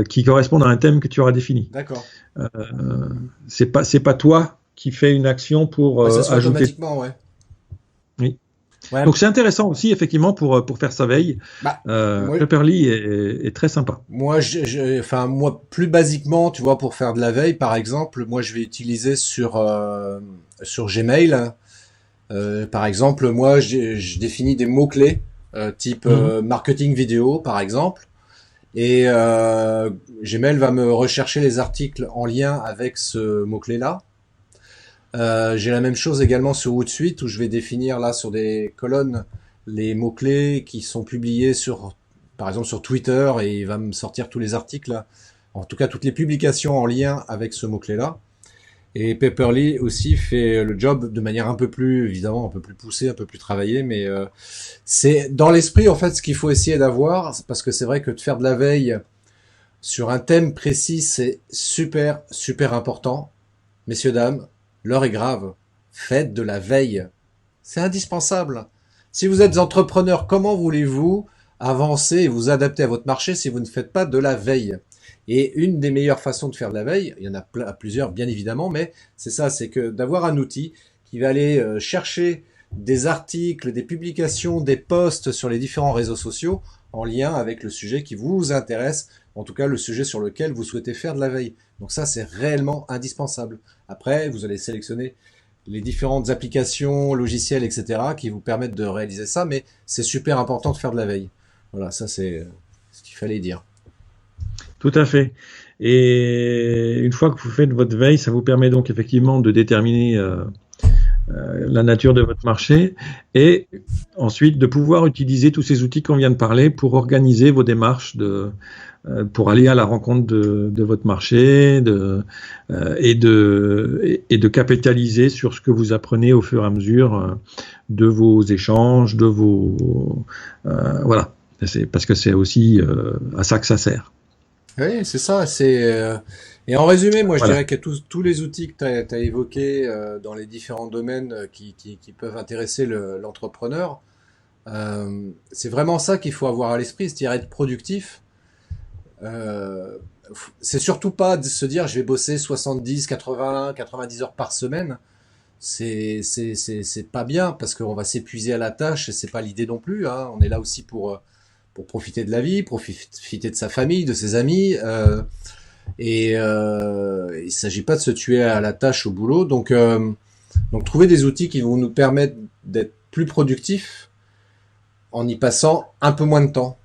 qui correspondent à un thème que tu auras défini. D'accord. C'est pas toi qui fais une action pour Ça se fait ajouter. automatiquement, ouais. Oui. Ouais. Donc c'est intéressant aussi effectivement pour faire sa veille. Pepperly est très sympa. Moi, moi, plus basiquement, tu vois, pour faire de la veille, par exemple, moi, je vais utiliser sur Gmail. Par exemple, moi, je définis des mots-clés type marketing vidéo, par exemple. Et Gmail va me rechercher les articles en lien avec ce mot-clé-là. J'ai la même chose également sur Hootsuite où je vais définir là sur des colonnes les mots-clés qui sont publiés sur par exemple sur Twitter et il va me sortir tous les articles, là. En tout cas toutes les publications en lien avec ce mot-clé-là. Et Paperly aussi fait le job de manière un peu plus, évidemment, un peu plus poussée, un peu plus travaillée, mais c'est dans l'esprit en fait ce qu'il faut essayer d'avoir, parce que c'est vrai que de faire de la veille sur un thème précis, c'est super, super important. Messieurs, dames, l'heure est grave. Faites de la veille. C'est indispensable. Si vous êtes entrepreneur, comment voulez-vous avancer et vous adapter à votre marché si vous ne faites pas de la veille? Et une des meilleures façons de faire de la veille, il y en a plusieurs bien évidemment, mais c'est ça, c'est que d'avoir un outil qui va aller chercher des articles, des publications, des posts sur les différents réseaux sociaux en lien avec le sujet qui vous intéresse, en tout cas le sujet sur lequel vous souhaitez faire de la veille. Donc ça, c'est réellement indispensable. Après, vous allez sélectionner les différentes applications, logiciels, etc. qui vous permettent de réaliser ça, mais c'est super important de faire de la veille. Voilà, ça c'est ce qu'il fallait dire. Tout à fait. Et une fois que vous faites votre veille, ça vous permet donc effectivement de déterminer la nature de votre marché et ensuite de pouvoir utiliser tous ces outils qu'on vient de parler pour organiser vos démarches pour aller à la rencontre de votre marché et de capitaliser sur ce que vous apprenez au fur et à mesure de vos échanges, de vos voilà. Parce que c'est aussi à ça que ça sert. Oui, c'est ça. Et en résumé, moi, je Voilà. dirais que tous les outils que tu as évoqués dans les différents domaines qui peuvent intéresser l'entrepreneur, c'est vraiment ça qu'il faut avoir à l'esprit, c'est-à-dire être productif. Euh, c'est surtout pas de se dire je vais bosser 70, 80, 90 heures par semaine. C'est pas bien parce qu'on va s'épuiser à la tâche et c'est pas l'idée non plus, hein. On est là aussi pour profiter de la vie, profiter de sa famille, de ses amis. Il ne s'agit pas de se tuer à la tâche au boulot. Donc trouver des outils qui vont nous permettre d'être plus productifs en y passant un peu moins de temps.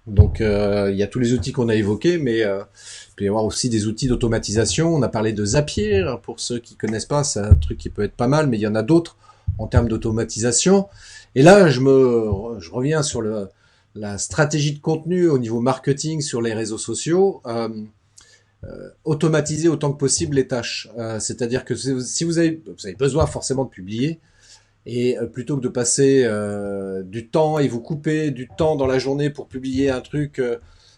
Donc il y a tous les outils qu'on a évoqués, mais il peut y avoir aussi des outils d'automatisation. On a parlé de Zapier, pour ceux qui connaissent pas, c'est un truc qui peut être pas mal, mais il y en a d'autres en termes d'automatisation. Et là, je reviens sur la stratégie de contenu au niveau marketing sur les réseaux sociaux. Automatiser autant que possible les tâches. C'est-à-dire que si vous avez besoin forcément de publier, et plutôt que de passer du temps et vous couper du temps dans la journée pour publier un truc,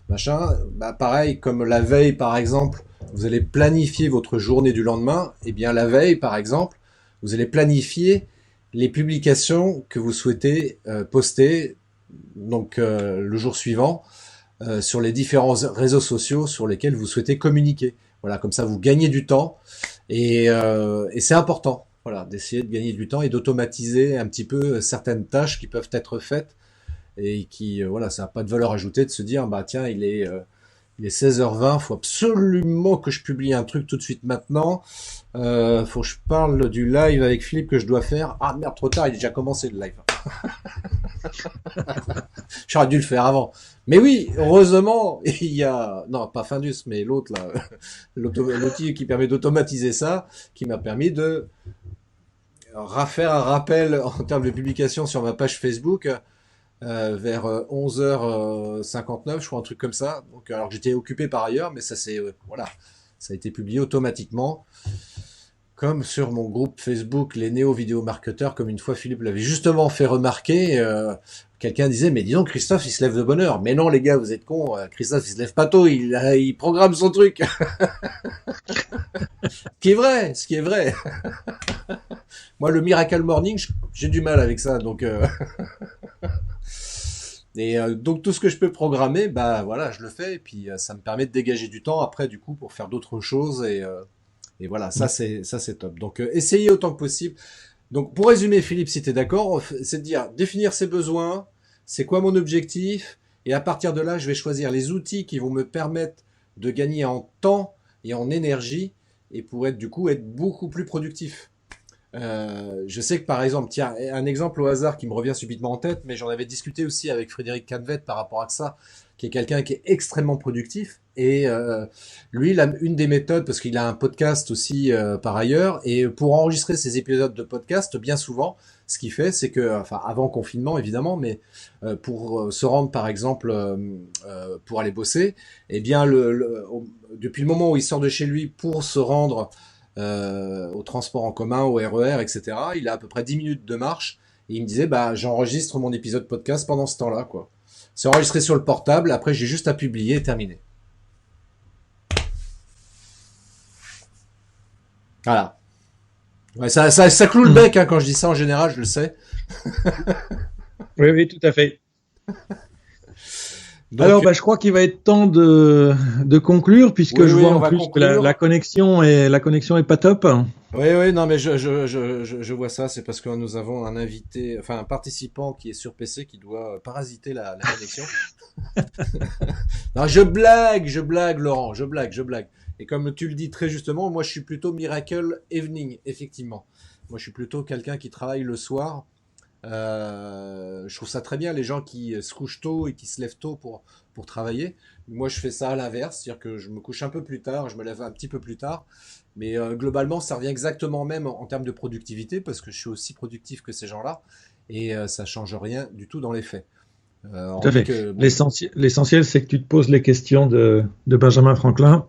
machin, bah pareil, comme la veille par exemple, vous allez planifier votre journée du lendemain, et bien la veille par exemple, vous allez planifier les publications que vous souhaitez poster donc le jour suivant sur les différents réseaux sociaux sur lesquels vous souhaitez communiquer. Voilà, comme ça vous gagnez du temps et c'est important. Voilà, d'essayer de gagner du temps et d'automatiser un petit peu certaines tâches qui peuvent être faites et qui, voilà, ça n'a pas de valeur ajoutée de se dire, bah tiens, il est 16h20, faut absolument que je publie un truc tout de suite maintenant. Faut que je parle du live avec Philippe que je dois faire. Ah merde, trop tard, il est déjà commencé le live. J'aurais dû le faire avant. Mais oui, heureusement, il y a, non, pas Findus, mais l'autre là, l'outil qui permet d'automatiser ça, qui m'a permis de faire un rappel en termes de publication sur ma page Facebook vers 11h59, je crois, un truc comme ça. Donc, alors que j'étais occupé par ailleurs, mais ça c'est voilà, ça a été publié automatiquement, comme sur mon groupe Facebook Les Néo Vidéo Marketeurs, comme une fois Philippe l'avait justement fait remarquer. Quelqu'un disait, mais dis donc, Christophe, il se lève de bonne heure. Mais non, les gars, vous êtes cons. Christophe, il se lève pas tôt, il programme son truc. Ce qui est vrai, ce qui est vrai. Moi, le Miracle Morning, j'ai du mal avec ça, donc. Donc tout ce que je peux programmer, bah voilà, je le fais et puis ça me permet de dégager du temps après du coup pour faire d'autres choses et voilà, ça c'est top. Donc essayez autant que possible. Donc pour résumer, Philippe, si tu es d'accord, c'est de dire définir ses besoins, c'est quoi mon objectif et à partir de là, je vais choisir les outils qui vont me permettre de gagner en temps et en énergie et pour être du coup être beaucoup plus productif. Je sais que par exemple, tiens, un exemple au hasard qui me revient subitement en tête, mais j'en avais discuté aussi avec Frédéric Canvet par rapport à ça. qui est quelqu'un qui est extrêmement productif. Et lui, il a une des méthodes, parce qu'il a un podcast aussi par ailleurs, et pour enregistrer ses épisodes de podcast, bien souvent, ce qu'il fait, c'est que, enfin avant confinement évidemment, mais pour se rendre par exemple, pour aller bosser, eh bien depuis le moment où il sort de chez lui pour se rendre au transport en commun, au RER, etc., il a à peu près 10 minutes de marche, et il me disait, bah j'enregistre mon épisode podcast pendant ce temps-là, quoi. C'est enregistré sur le portable, après j'ai juste à publier et terminer. Voilà. Ouais, ça cloue le bec hein, quand je dis ça en général, je le sais. Oui, oui, tout à fait. Donc, Alors, je crois qu'il va être temps de conclure, puisque oui, je oui, vois on en va plus que conclure. la connexion est pas top. Oui, oui, non, mais je vois ça, c'est parce que nous avons un invité, enfin un participant qui est sur PC qui doit parasiter la connexion. Non, je blague, Laurent, je blague. Et comme tu le dis très justement, moi je suis plutôt Miracle Evening, effectivement. Moi je suis plutôt quelqu'un qui travaille le soir. Je trouve ça très bien les gens qui se couchent tôt et qui se lèvent tôt pour travailler. Moi je fais ça à l'inverse, c'est-à-dire que je me couche un peu plus tard, je me lève un petit peu plus tard. Mais globalement ça revient exactement même en termes de productivité parce que je suis aussi productif que ces gens-là et ça change rien du tout dans les faits. Tout à fait. Que, bon, L'essentiel, c'est que tu te poses les questions de Benjamin Franklin.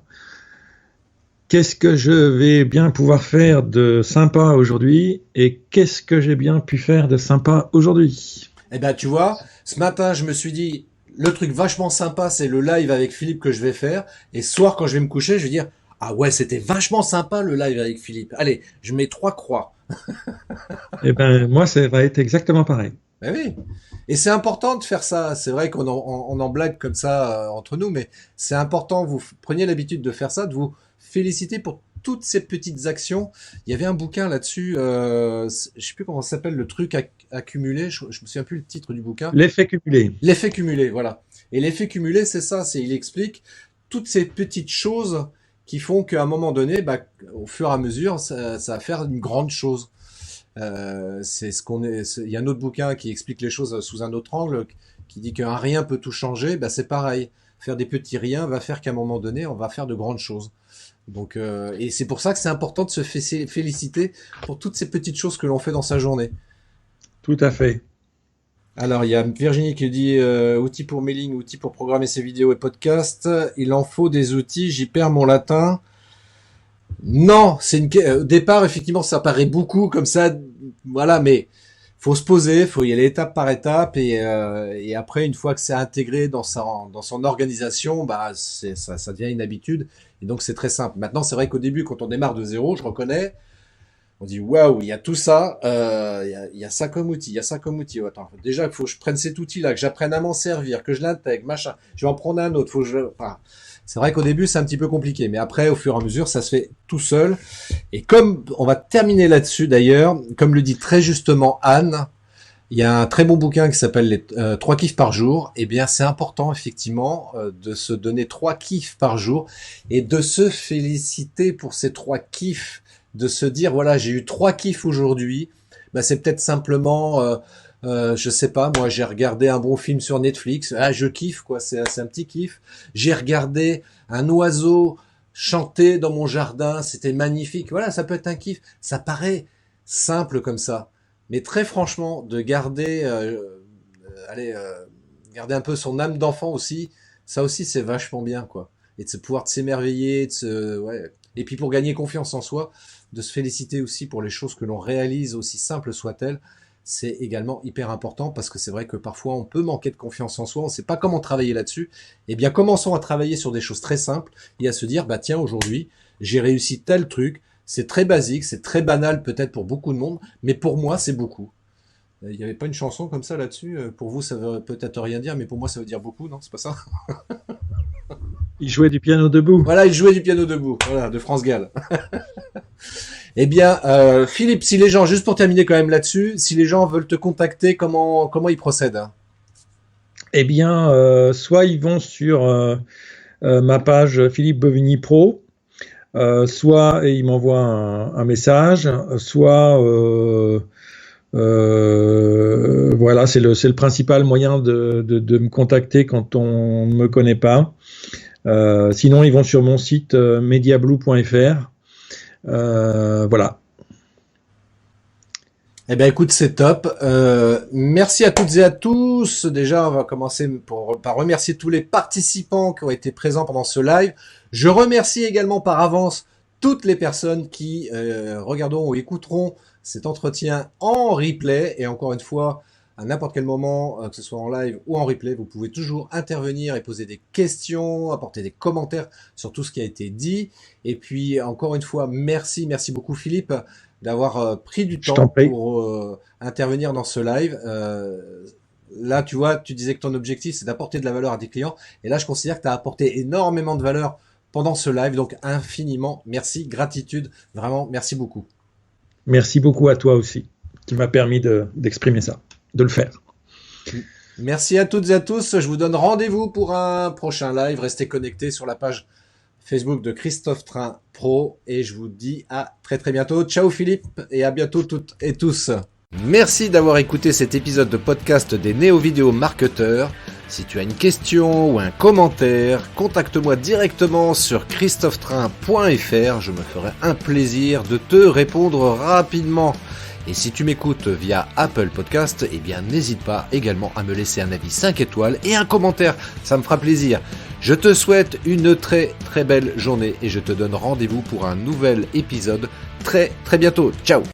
Qu'est-ce que je vais bien pouvoir faire de sympa aujourd'hui et qu'est-ce que j'ai bien pu faire de sympa aujourd'hui? eh ben, tu vois, ce matin, je me suis dit, le truc vachement sympa, c'est le live avec Philippe que je vais faire. Et ce soir, quand je vais me coucher, je vais dire, ah ouais, c'était vachement sympa le live avec Philippe. Allez, je mets 3 croix. Eh ben, moi, ça va être exactement pareil. Ben oui. Et c'est important de faire ça. C'est vrai on en blague comme ça entre nous, mais c'est important. Vous preniez l'habitude de faire ça, de vous féliciter pour toutes ces petites actions. Il y avait un bouquin là-dessus. Je sais plus comment ça s'appelle, le truc accumulé. Je me souviens plus le titre du bouquin. L'effet cumulé. L'effet cumulé, voilà. Et l'effet cumulé, c'est ça. Il explique toutes ces petites choses qui font qu'à un moment donné, bah, au fur et à mesure, ça va faire une grande chose. C'est ce qu'on est. Il y a un autre bouquin qui explique les choses sous un autre angle, qui dit qu'un rien peut tout changer. Bah, c'est pareil. Faire des petits riens va faire qu'à un moment donné, on va faire de grandes choses. Donc, et c'est pour ça que c'est important de se féliciter pour toutes ces petites choses que l'on fait dans sa journée. Tout à fait. Alors, il y a Virginie qui dit outils pour mailing, outils pour programmer ses vidéos et podcasts. Il en faut des outils. J'y perds mon latin. Non, au départ effectivement ça paraît beaucoup comme ça, voilà, mais faut se poser, faut y aller étape par étape et après une fois que c'est intégré dans son organisation, bah ça devient une habitude et donc c'est très simple. Maintenant c'est vrai qu'au début quand on démarre de zéro, je reconnais, on dit waouh il y a tout ça, il y a ça comme outil, il y a ça comme outil. Oh, attends, déjà il faut que je prenne cet outil là, que j'apprenne à m'en servir, que je l'intègre, machin, je vais en prendre un autre, enfin, c'est vrai qu'au début, c'est un petit peu compliqué, mais après, au fur et à mesure, ça se fait tout seul. Et comme on va terminer là-dessus d'ailleurs, comme le dit très justement Anne, il y a un très bon bouquin qui s'appelle les 3 kiffs par jour. Eh bien, c'est important effectivement de se donner 3 kiffs par jour et de se féliciter pour ces 3 kiffs, de se dire voilà, j'ai eu 3 kiffs aujourd'hui. Bah, c'est peut-être simplement je sais pas, moi j'ai regardé un bon film sur Netflix, ah je kiffe quoi, c'est un petit kiff. J'ai regardé un oiseau chanter dans mon jardin, c'était magnifique. Voilà, ça peut être un kiff. Ça paraît simple comme ça, mais très franchement, de garder, garder un peu son âme d'enfant aussi, ça aussi c'est vachement bien quoi. Et de se pouvoir s'émerveiller, ouais. Et puis pour gagner confiance en soi, de se féliciter aussi pour les choses que l'on réalise, aussi simples soient-elles. C'est également hyper important parce que c'est vrai que parfois on peut manquer de confiance en soi, on ne sait pas comment travailler là-dessus. Eh bien, commençons à travailler sur des choses très simples et à se dire, bah tiens, aujourd'hui, j'ai réussi tel truc, c'est très basique, c'est très banal peut-être pour beaucoup de monde, mais pour moi, c'est beaucoup. Il n'y avait pas une chanson comme ça là-dessus? Pour vous, ça veut peut-être rien dire, mais pour moi, ça veut dire beaucoup, non? C'est pas ça? Il jouait du piano debout. Voilà, il jouait du piano debout, voilà, de France Gall. Eh bien, Philippe, si les gens, juste pour terminer quand même là-dessus, si les gens veulent te contacter, comment ils procèdent? Eh bien, soit ils vont sur ma page Philippe Bovigny Pro, soit ils m'envoient un message, soit Voilà, c'est le principal moyen de me contacter quand on ne me connaît pas. Sinon, ils vont sur mon site mediablue.fr. Voilà. Eh ben écoute, c'est top. Merci à toutes et à tous. Déjà, on va commencer par remercier tous les participants qui ont été présents pendant ce live. Je remercie également par avance toutes les personnes qui regarderont ou écouteront cet entretien en replay. Et encore une fois, à n'importe quel moment, que ce soit en live ou en replay, vous pouvez toujours intervenir et poser des questions, apporter des commentaires sur tout ce qui a été dit. Et puis, encore une fois, merci beaucoup Philippe d'avoir pris du temps pour intervenir dans ce live. Là, tu vois, tu disais que ton objectif, c'est d'apporter de la valeur à tes clients. Et là, je considère que tu as apporté énormément de valeur pendant ce live. Donc, infiniment merci, gratitude. Vraiment, merci beaucoup. Merci beaucoup à toi aussi, qui m'a permis d'exprimer ça, de le faire. Merci à toutes et à tous. Je vous donne rendez-vous pour un prochain live. Restez connectés sur la page Facebook de Christophe Train Pro et je vous dis à très bientôt. Ciao Philippe et à bientôt toutes et tous. Merci d'avoir écouté cet épisode de podcast des Néo-Vidéo Marketeurs. Si tu as une question ou un commentaire, contacte-moi directement sur christophetrain.fr. Je me ferai un plaisir de te répondre rapidement. Et si tu m'écoutes via Apple Podcast, eh bien n'hésite pas également à me laisser un avis 5 étoiles et un commentaire, ça me fera plaisir. Je te souhaite une très belle journée et je te donne rendez-vous pour un nouvel épisode très bientôt. Ciao.